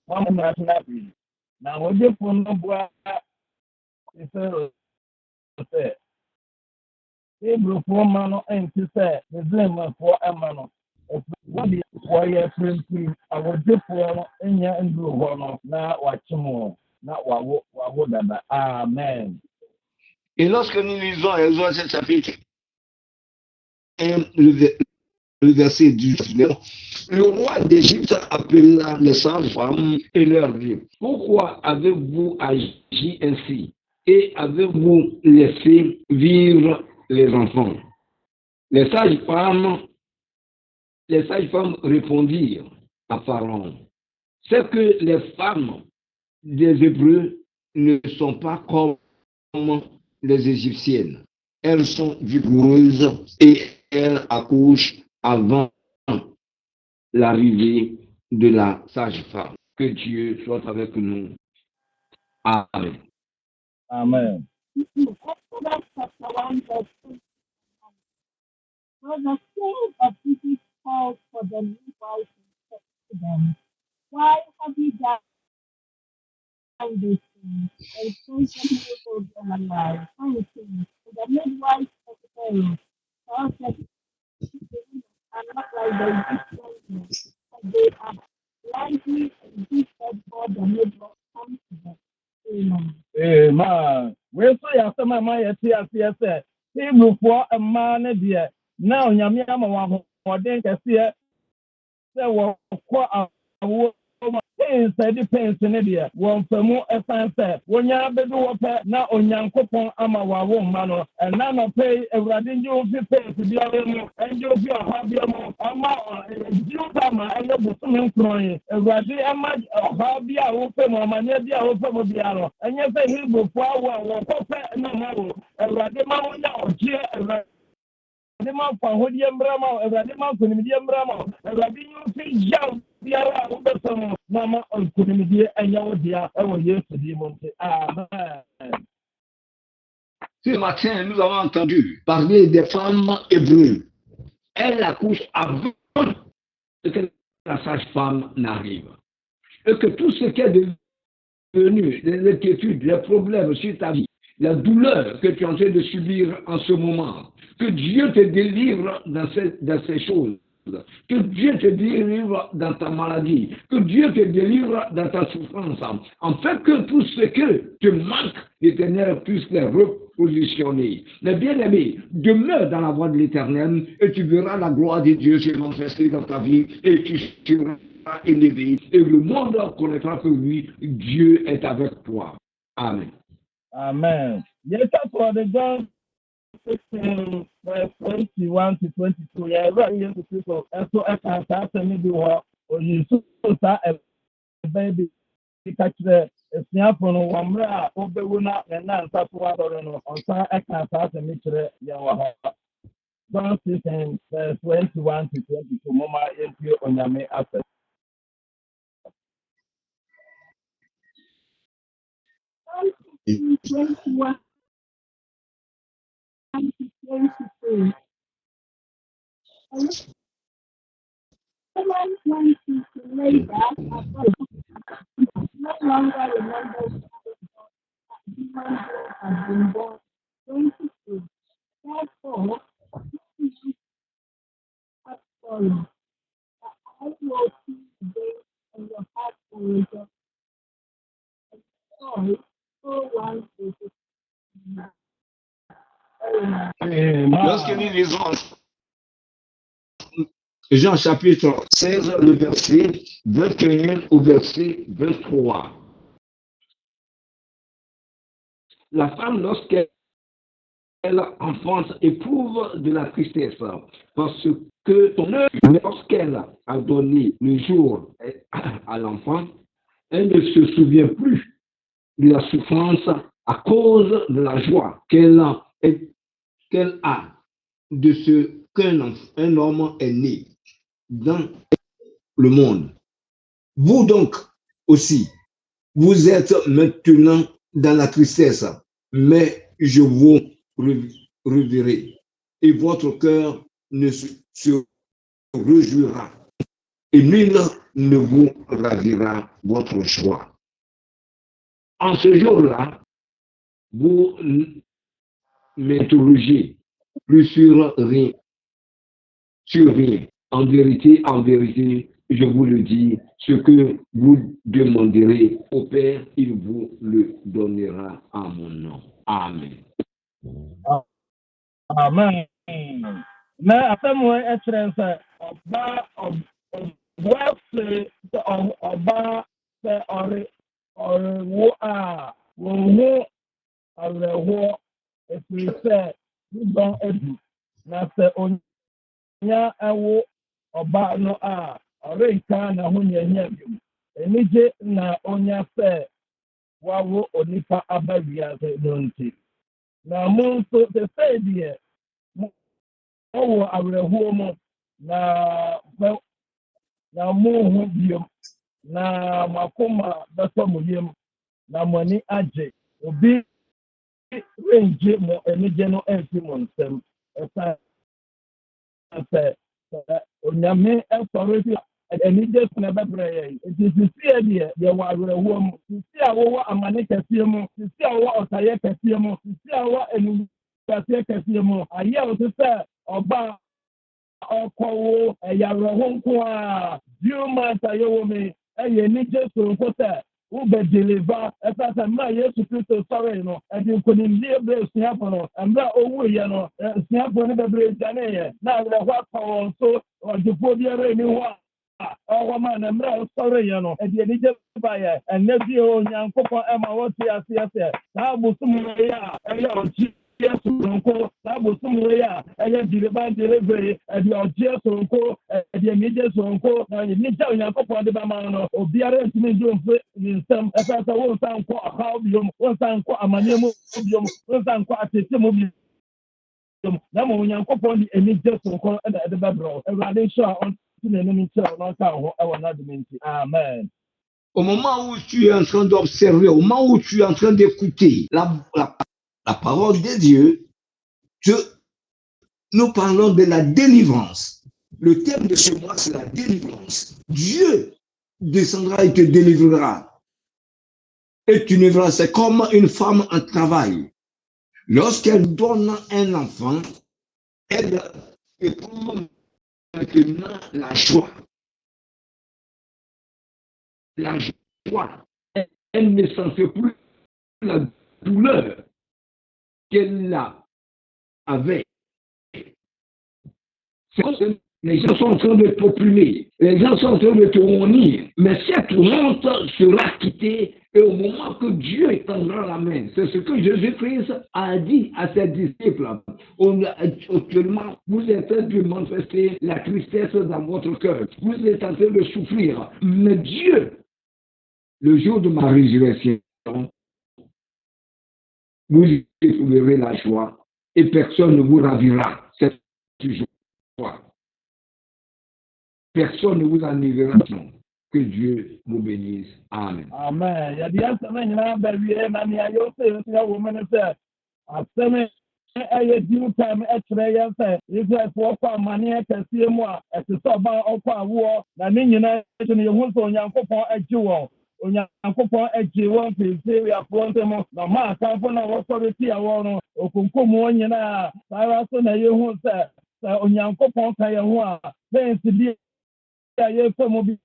wɔn na atena bi. Na ɔgyefo no bua sɛ sɛ Hebrefoɔ ma no nti sɛ Misraimafoɔ ama no. Wɔde wɔyɛ pirim awɔgyefoɔ no nya nduru hɔ no na wakyem wɔn na wawo dada. Amen.
Et lorsque nous lisons Exode chapitre 1, le verset 19, le roi d'Égypte appela les sages-femmes et leur dit, pourquoi avez-vous agi ainsi et avez-vous laissé vivre les enfants? Les sages-femmes répondirent à Pharaon, c'est que les femmes des Hébreux ne sont pas comme les Égyptiennes. Elles sont vigoureuses et elles accouchent avant l'arrivée de la sage-femme. Que Dieu soit avec nous. Amen.
Amen.
Exodus chapter 1, verse 2. So the king of Egypt called for the midwives and said to them, why have you done this thing? And patiently hold them alive. 19. And the midwives said to Pharaoh, our children are not like the Egyptians, but they are lively and gifted for the midwives come to them. Amen.
Amen. Wei so yɛ asɛm a ma yɛte aseɛ sɛ Hebrefoɔ mmaa no deɛ na onyame ama wɔn ahoɔden kɛseɛ sɛ wɔkɔ awoɔ mu pensɛde pense no deɛ wɔmfa mu ɛsan sɛ wonya bɛdu hɔ pɛ na onyankopɔn ama wɔawo mma no ɛna nɔpɛ yi awurade ngye wo fi pense biara mu ɛngye wo fi ɔhaw biara mu ɔma gyiw pa ma ɛyɛ bosome nkron yi awurade ɛma ɔhaw bi a wofɛ mu ɔmanneɛ bi a wofɛ mu biara no ɛnyɛ sɛ Hebrefoɔ awo a wɔkɔ pɛ na ma wo awurade ma wonya ɔgyeɛ awurade ma fa ahodie mmra ma awurade ma nkonimdie mmra ma awurade yi wo fi yaw biara a wobɛsɛ mu na ma nkonimdie ɛnyɛ wo dea ɛwɔ Yesu din mu nti amen.
Ce matin, nous avons entendu parler des femmes hébreues. Elles accouchent avant que la sage-femme n'arrive. Et que tout ce qui est devenu, les inquiétudes, les problèmes sur ta vie, la douleur que tu es en train de subir en ce moment, que Dieu te délivre dans ces choses. Que Dieu te délivre dans ta maladie, que Dieu te délivre dans ta souffrance, afin que tout ce que te manque, l'Éternel puisse les repositionner. Mais bien-aimé, demeure dans la voie de l'Éternel et tu verras la gloire de Dieu se manifester dans ta vie et tu seras élevé et le monde connaîtra que lui, Dieu est avec toi. Amen.
Amen. Yes, for the John 16, verse 21 to 22. Yeah, right here to people. And so I can't start to me do what you so start a baby. Catch the snafu no wamra a obewu na na nsapo adoro no onsa I can't start to me chere ya wa John 16, verse 21 to 22. Mama yenti onyame ase.
Psalm 21 to 23. Someone wants to lay that no longer remembers that human beings have been born 22. Therefore, this is a story that I will see today and your heart will rejoice. Story, so one is
Lorsque nous lisons Jean chapitre 16, le verset 21 au verset 23. La femme, lorsqu'elle enfance, éprouve de la tristesse parce que son œuvre, lorsqu'elle a donné le jour à l'enfant, elle ne se souvient plus de la souffrance à cause de la joie qu'elle a de ce qu'un homme est né dans le monde. Vous donc aussi, vous êtes maintenant dans la tristesse, mais je vous reverrai et votre cœur ne se réjouira et nul ne vous ravira votre joie. En ce jour-là, vous m'interrogez plus sur rien. En vérité, je vous le dis, ce que vous demanderez au Père, il vous le donnera en mon nom. Amen.
Amen. Na asamu ekyerɛ sɛ ɔba se ɔba sɛ ɔrewo a wɔn ho awerɛhoɔ efiri sɛ dɔn adu na sɛ onya ɛwo ɔba no a ɔrenka na ho nyanya bi enigye na onya sɛ wawo onipa aba wiase no nti na mo nso sɛ sɛ deɛ ọwọ awerɛhoɔ mu na mo ho biom na mo akoma bɛtɔ mo yam na mo ani agye obi rengye mo anigye no amfi mo nsam ɛsan sɛ onyame ɛsɔre fi anigye sena bɛbrɛ yɛn nti sisi deɛ yɛwɔ awerɛhoɔ mu sisi a wɔwɔ amane kɛseɛ mu sisi a wɔwɔ ɔtayɛ kɛseɛ mu sisi a wɔwɔ animguaseɛ kɛseɛ mu ayɛ wo te sɛ ɔbaa ọkọwọ ẹyàwòrán nko a biomasa yẹwò mi ẹyẹ níjẹ soronko sẹ wọbẹ deliver ẹsẹ sẹ mmerẹ Yesu Kristo sọrọ yìí no ẹdi nkonimdie bẹrẹ esuafo no mmerẹ owó yẹ no esuafo no bẹbẹrẹ ẹgyane yẹ náà ẹwọ akọ wọn so ọdìpọ biara ẹni hɔ a ọwọ maa na mmerẹ sọrọ yẹ no ẹdi ẹnigye ba yẹ ẹnẹ bi Onyankopɔn ẹma wọte aseɛ sɛ saa abosom yẹ a ɛyɛ ɔkyi. Yes, Sonko, Sabusun Rea, and Diliban delivery, and your Jess Sonko, and the immediate Sonko, and you need to Yankopon de Bamano, or Biara to me doing in some, as I won't sound for a haubium, one sound for a manium, one sound for a testimony. Namo Yankopon the immediate Sonko and the Babro, and Radin Shaw on the enemy child, not how I will not dimension. Amen.
Au moment où tu es en train d'observer, au moment où tu es en train d'écouter la parole de Dieu, nous parlons de la délivrance. Le thème de ce mois, c'est la délivrance. Dieu descendra et te délivrera. Et tu ne verras, c'est comme une femme en travail. Lorsqu'elle donne un enfant, elle éprouve maintenant la joie. La joie. Elle ne sent plus la douleur qu'elle avait. Les gens sont en train de populer, les gens sont en train de te honir, mais cette honte sera quittée et au moment que Dieu étendra la main, c'est ce que Jésus-Christ a dit à ses disciples. Actuellement, vous êtes en train de manifester la tristesse dans votre cœur, vous êtes en train de souffrir, mais Dieu, le jour de ma résurrection, vous éprouverez la joie et personne ne vous ravira cette joie. Personne ne vous enlèvera. Que Dieu vous bénisse. Amen.
Amen. Il y a des semaines, il y a ɛyɛ due time ɛkyerɛ yɛn sɛ Israelfoɔ kɔ amanneɛ kɛseɛ mu a ɛte sɛ ɔbaa ɔkɔ awoɔ na ne nyinaa akyi no yɛhu sɛ Onyankopɔn agye wɔn. Onyankopɔn agye wɔn firi Syriafoɔ nsam na ɔmaa atamfo no a wɔsɔre tia wɔn no okunkum wɔn nyinaa. Saa ara so na yɛhu sɛ Onyankopɔn ka yɛn ho a fɛnsi bi a yɛfa mu bi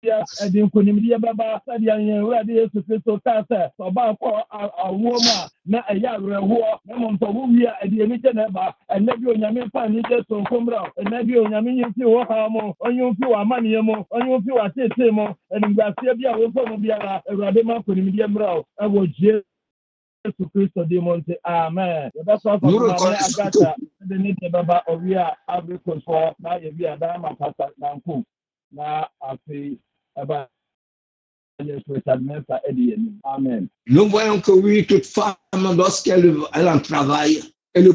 ɛde nkonimdie bɛba sɛdeɛ yɛn Awurade Yesu Kristo kaa sɛ sɛ ɔba akɔ awoɔ mu a na ɛyɛ awerɛhoɔ na mmom sɛ wowie a ɛde anigye na ɛba ɛnɛ bi onyame mfa anigye so nkommra ɛnɛ bi onyame nyi mfi wɔ haw mu ɔnyi mfi wɔ amanneɛ mu ɔnyi mfi wɔ ateetee mu animguaseɛ bi a wɔmfa mu biara Awurade ma nkonimdie mmra wo ɛwɔ Yesu Kristo di mu nti amen yɛbɛsɔ sɔfomame agata de ne de bɛba ɔwie a abrikosfoɔ na yɛwie a daa ma pasa nanko na afei ɛba Amen.
Nous voyons que oui, toute femme, lorsqu'elle en travaille, elle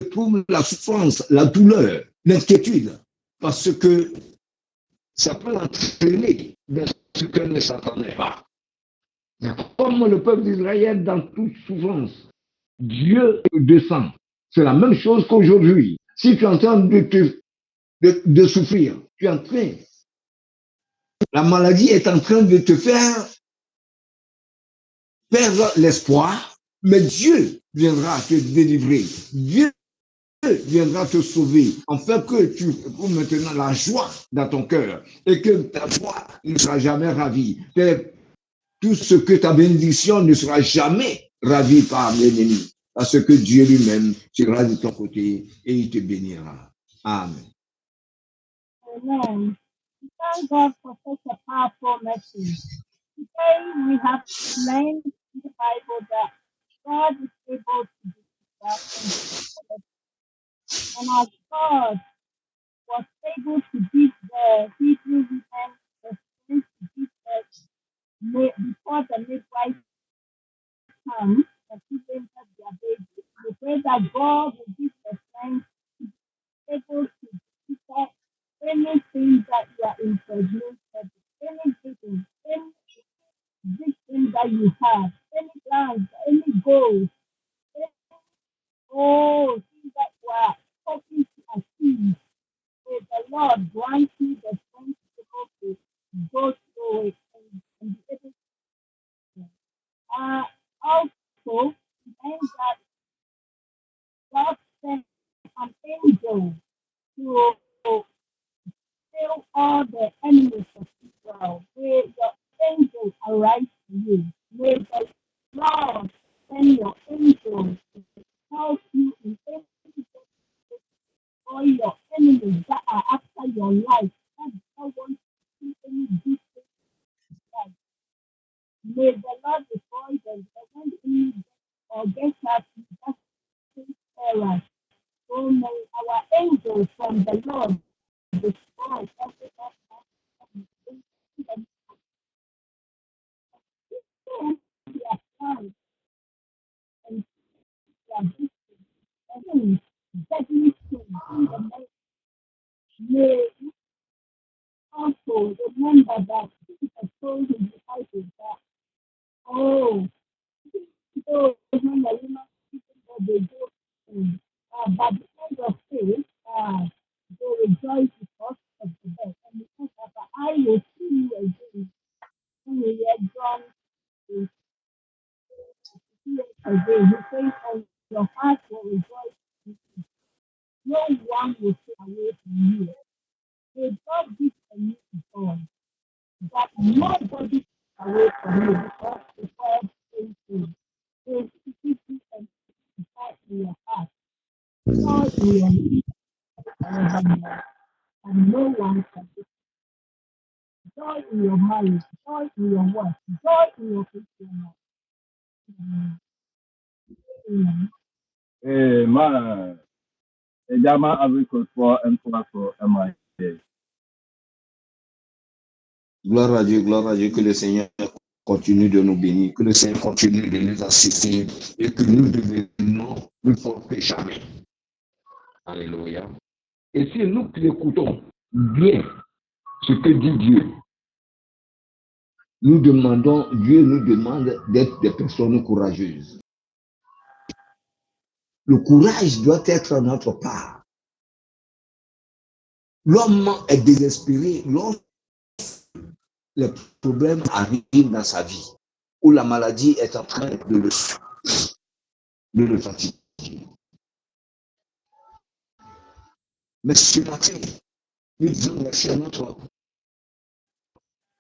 éprouve la souffrance, la douleur, l'inquiétude, parce que ça peut l'entraîner dans ce qu'elle ne s'attendait pas. Comme le peuple d'Israël, dans toute souffrance, Dieu descend. C'est la même chose qu'aujourd'hui. Si tu es en train de souffrir, tu es en train, la maladie est en train de te faire perdre l'espoir, mais Dieu viendra te délivrer. Dieu viendra te sauver, afin que tu aies maintenant la joie dans ton cœur et que ta joie ne sera jamais ravie. Tout ce que ta bénédiction ne sera jamais ravie par l'ennemi, parce que Dieu lui-même sera de ton côté et il te bénira. Amen.
Amen. Thank God for such a powerful message. Today we have learned in the Bible that God is able to do that. And as God was able to give the Hebrew women the strength to give birth before the midwife come and giving us their baby, we pray that God will give the strength to be able to detect anything that you are introduced, anything, any vision that you have, any plans, any goals, things that you are hoping to achieve. May the Lord grant you the strength to be able to go through it and be able to. Also, and that God sent an angel to kill all the enemies of Israel. May your angel arise to you. May the Lord send your angel to help you in every all your enemies that are after your life, that don't want to see any good thing in life. May the Lord destroy them and when or get us to just error. So may our angels from the Lord destroy every their plans and their vision, deadly sin in the name. May we also remember that Jesus told his disciples that, so when the woman they go by the end of it, they rejoice because of the death. And because of that, I will see you again when we are drawn to see you again. He says, and your heart will rejoice. No one will take away from you. May God give a new joy that nobody takes away from you because the God is you. So to keep you and fight in your heart, joy in your forevermore, and no one can take joy in your marriage, joy in your work, joy in your Christian life. Amen.
Amen. Ejama agricole and for MIA.
Gloire à Dieu, que le Seigneur continue de nous bénir, que le Seigneur continue de nous assister et que nous devenons plus forts que jamais. Alléluia. Et si nous écoutons bien ce que dit Dieu, Dieu nous demande d'être des personnes courageuses. Le courage doit être à notre part. L'homme est désespéré lorsque les problèmes arrivent dans sa vie, où la maladie est en train de le fatiguer. Mais ce matin, nous disons merci à notre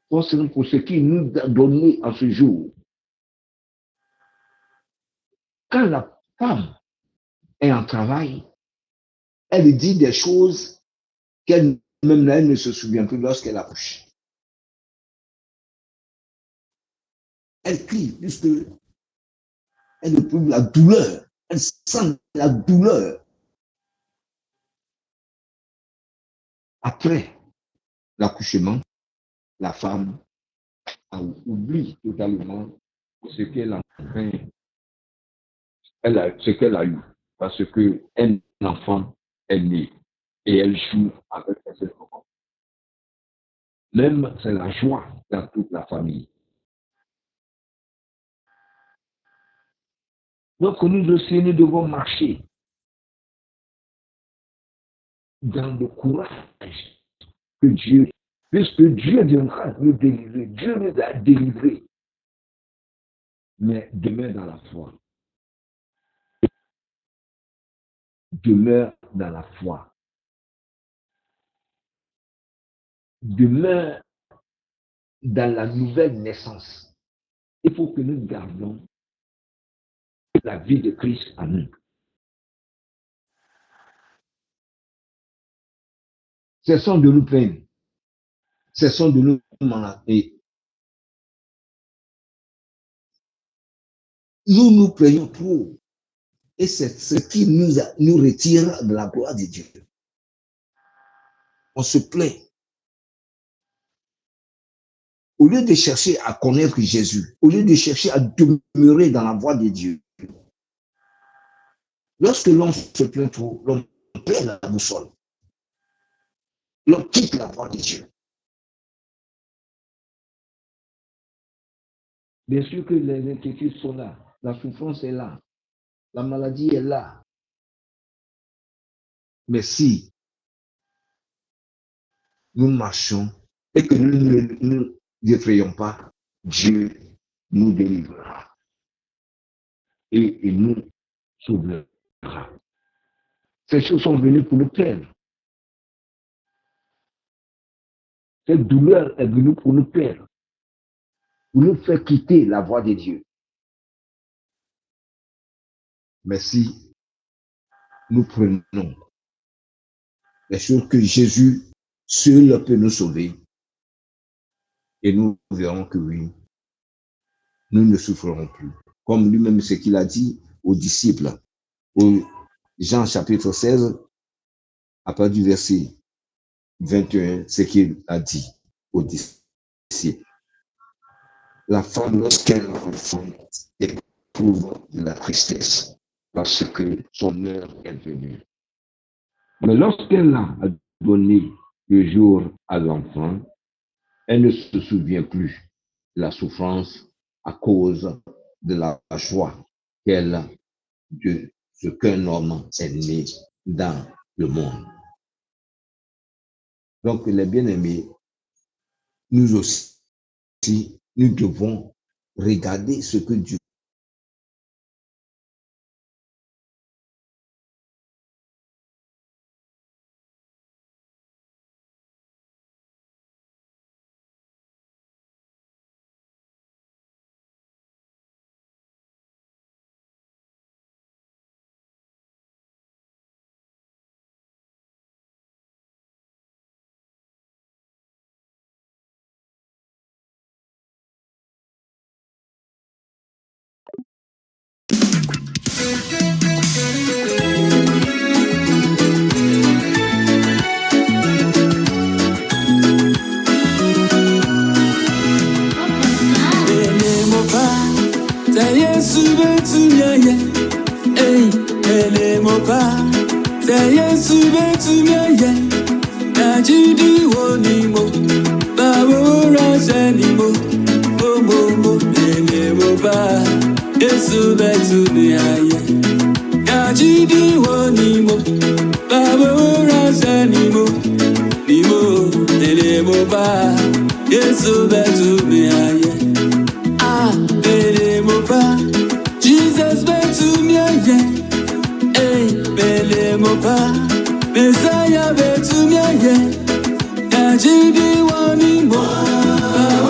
forcément pour ce qu'il nous a donné en ce jour. Quand la femme est en travail, elle dit des choses qu'elle même là, elle ne se souvient plus lorsqu'elle accouche. Elle crie puisque elle éprouve la douleur. Elle sent la douleur. Après l'accouchement, la femme oublie totalement ce qu'elle a ce qu'elle a eu, parce que un enfant est né et elle joue avec ses enfants. Même c'est la joie dans toute la famille. Donc nous aussi, nous devons marcher dans le courage que Dieu, puisque Dieu viendra nous délivrer. Dieu nous a délivrés. Mais demeure dans la foi. Demeure dans la foi. Demeure dans la nouvelle naissance. Il faut que nous gardions la vie de Christ en nous. Cessons de nous plaindre. Cessons de nous maltraiter. Nous plaignons trop. Et c'est ce qui nous retire de la gloire de Dieu. On se plaint. Au lieu de chercher à connaître Jésus, au lieu de chercher à demeurer dans la voie de Dieu, lorsque l'on se plaint trop, l'on perd la boussole. L'on quitte la voie de Dieu. Bien sûr que les inquiétudes sont là, la souffrance est là, la maladie est là. Mais si nous marchons et que nous ne nous effrayons pas, Dieu nous délivrera et il nous sauvera. Ces choses sont venues pour nous perdre. Cette douleur est venue pour nous perdre, pour nous faire quitter la voie de Dieu. Mais si nous prenons les choses que Jésus seul peut nous sauver, et nous verrons que oui, nous ne souffrons plus. Comme lui-même ce qu'il a dit aux disciples, au Jean chapitre 16, à partir du verset 21, ce qu'il a dit aux disciples. La femme, lorsqu'elle ressent, éprouve de la tristesse, parce que son heure est venue. Mais lorsqu'elle a donné le jour à l'enfant, elle ne se souvient plus de la souffrance à cause de la joie de ce qu'un homme est né dans le monde. Donc, les bien-aimés, nous aussi, nous devons regarder ce que Dieu
Jesus betu miaye, bele mopa, Messiah betu miaye, Najidi wani mo.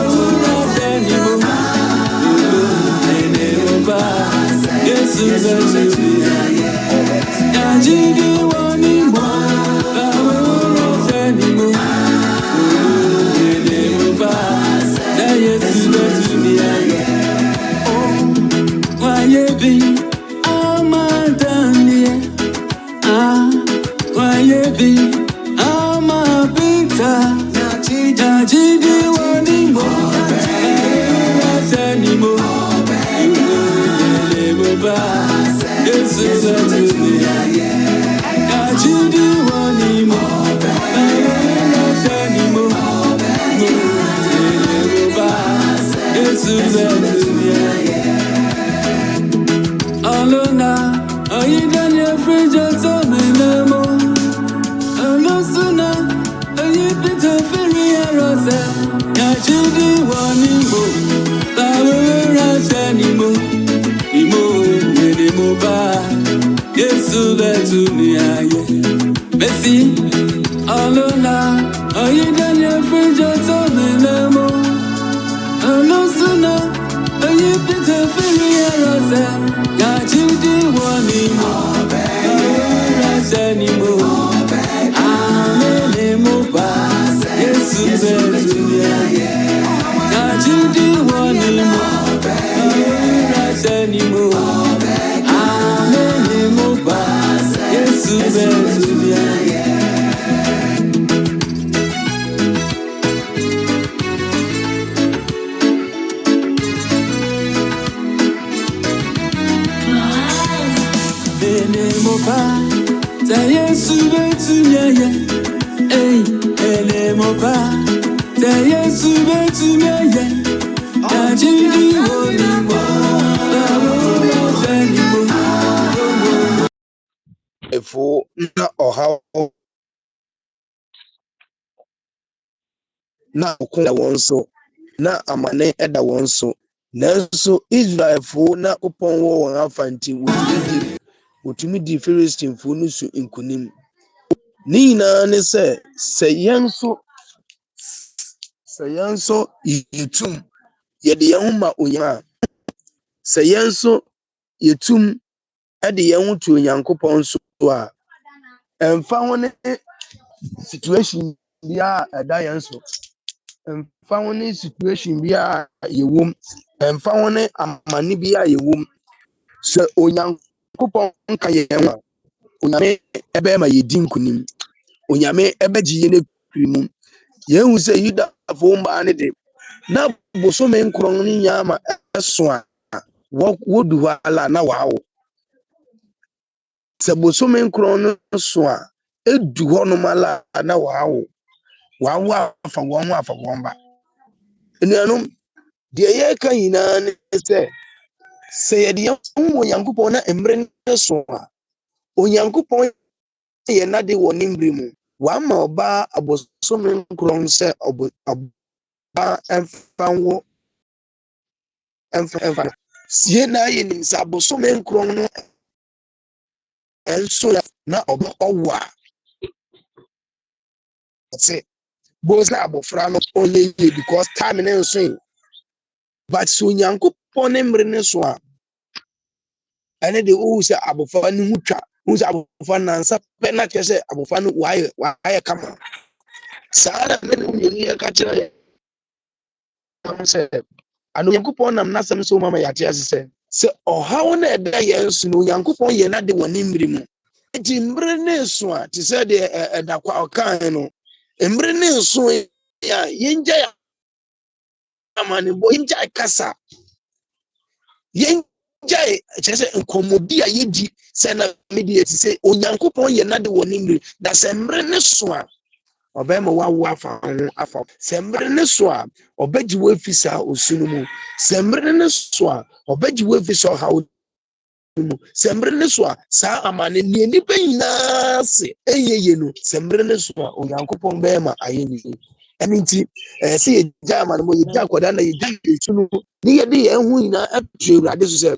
Efo na ọhaw na ɔko da wɔn so na amane ɛda wɔn so nanso Israelfo na kopɔn wɔ wɔn afa nti wotumi di Filistinfo no so nkunim. Ne nyinaa ne sɛ yɛn nso yɛtum yɛde yɛn ho ma Onyame sɛ yɛn nso yɛtum ɛde yɛn ho to Onyankopɔn so a ɛmfa ho ne situation biara ɛda yɛn so ɛmfa ho ne situation biara yɛwom ɛmfa ho ne amane biara yɛwom sɛ Onyankopɔn ka yɛn ho a Onyame ɛbɛma yɛdi nkunim Onyame ɛbɛgye yɛn afiri mu yɛhu sɛ Yudafo mmaa ne de na bosome nkron no nyama ɛso a wodu hɔ ala na wawo sɛ bosome nkron no so a edu hɔ no mala na wawo afa wɔn ba enuanom deɛ yɛka nyinaa ne sɛ yɛde yɛn ho Onyankopɔn na mmerɛ no so a Onyankopɔn yɛ nade wɔ ne mmere mu wama ɔbaa abosome nkron sɛ ɔba ɛmfa sie na yɛ nim sɛ abosome nkron no ɛnso na ɔba ɔwɔ a ɔte bose na abofra no ɔyɛ yie because time ne nso yi but sɛ Onyankopɔn ne mmere ne so a ɛne de wohu sɛ abofra no ho twa wohu sɛ abofra nansa pɛ na kyerɛ sɛ abofra no wayɛ kama saa na ne mmienu yɛka kyerɛ yɛn sɛ ano Onyankopɔn nam n'asɛm sɛ ɔmama yɛate ase sɛ ɔhaw na ɛda yɛn so no Onyankopɔn yɛ nade wɔ ne mmere mu nti mmere ne so a te sɛ deɛ ɛda kwa ɔkan no mmere ne so a yɛngya amanebɔ yɛngya kasa yɛngya kyerɛ sɛ nkɔmmɔdi a yɛdi sɛ na media te sɛ Onyankopɔn yɛ nade wɔ ne mmere da sɛ mmere ne so a ɔbɛma wawo afa ho afa sɛ mmere ne so a ɔbɛgye wo afi saa osu no mu sɛ mmere ne so a ɔbɛgye wo afi saa ɔhaw mu sɛ mmere ne so a saa amane ne nipa nyinaa se ɛyɛ no sɛ mmere ne so a Onyankopɔn bɛma ayɛ ne ɛne nti sɛ yɛgya amane mo yɛgya akwadaa na yɛgya esu no ne yɛde yɛn ho nyinaa ɛto Awurade so sɛ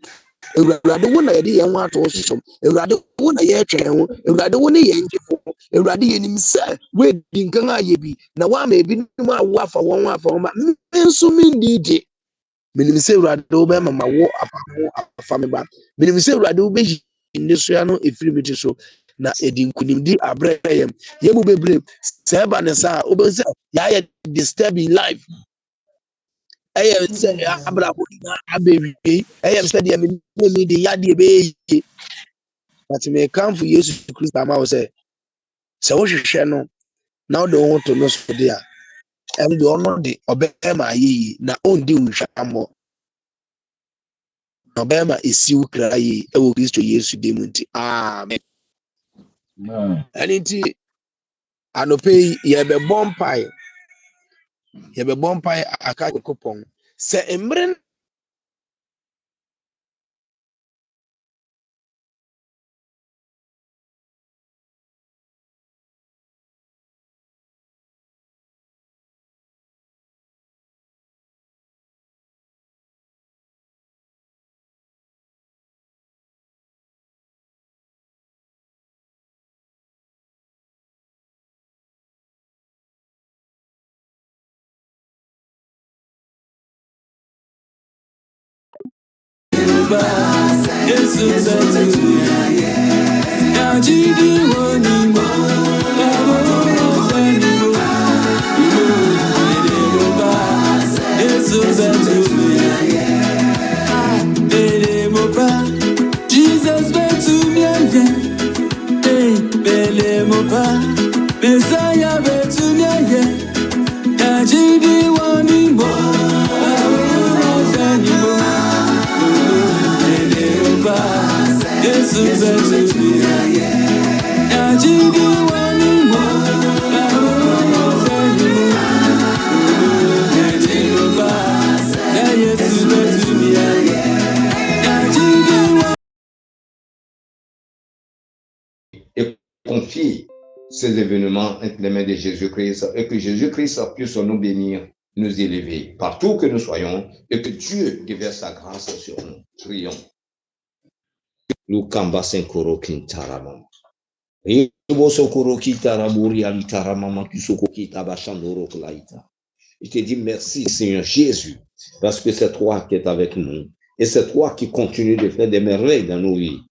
Awurade wo na yɛde yɛn ho ato hyehyɛ Awurade wo na yɛtwɛn yɛn ho Awurade wo ne yɛn gyefo Awurade yɛnim sɛ woadi nkan ayɛ bi na woama ebi no mu awo afa wɔn ho afa wɔn ma me nso mendidi Menim sɛ Awurade wobɛma ma wo afa me ba. Menim sɛ Awurade wobɛyi nnesoa no ɛfiri me ti so na ɛdi nkonimdi abrɛ yɛm. Yɛmu bebree sɛ ɛba ne saa wobɛhu sɛ yɛayɛ disturbing life. Ɛyɛ sɛ abrabɔ nyinaa abɛwie. Ɛyɛ sɛ deɛ me de yadeɛ bɛyɛ yie. But mekamfo Yesu Kristo ama wo sɛ wohwehwɛ no na wode wo ho to no so de a ɛno deɛ ɔno de ɔbɛma ayɛ yie na ɔndi wo hwammɔ. Na ɔbɛma ɛsi wo kra yie ɛwɔ Kristo Yesu din mu nti. Amen. Ɛno nti anɔpɛ yi yɛbɛbɔ mpae aka Nyankopɔn sɛ mmere
Jesus betu miaye, bele mopa, Messiah betu miaye, Yajidi wani mo, bele mopa, Jesus betu miaye, Yajidi wani mo, bele mopa, Jesus betu miaye.
Et confier ces événements entre les mains de Jésus-Christ et que Jésus-Christ puisse nous bénir, nous élever partout que nous soyons et que Dieu déverse sa grâce sur nous. Prions. Lukamba senkoro kintaramama. Ebo sokoro kitaraburi alitaramama kisoko kitabashandoro klaita. Je te dis merci, Seigneur Jésus, parce que c'est toi qui es avec nous et c'est toi qui continues de faire des merveilles dans nos vies.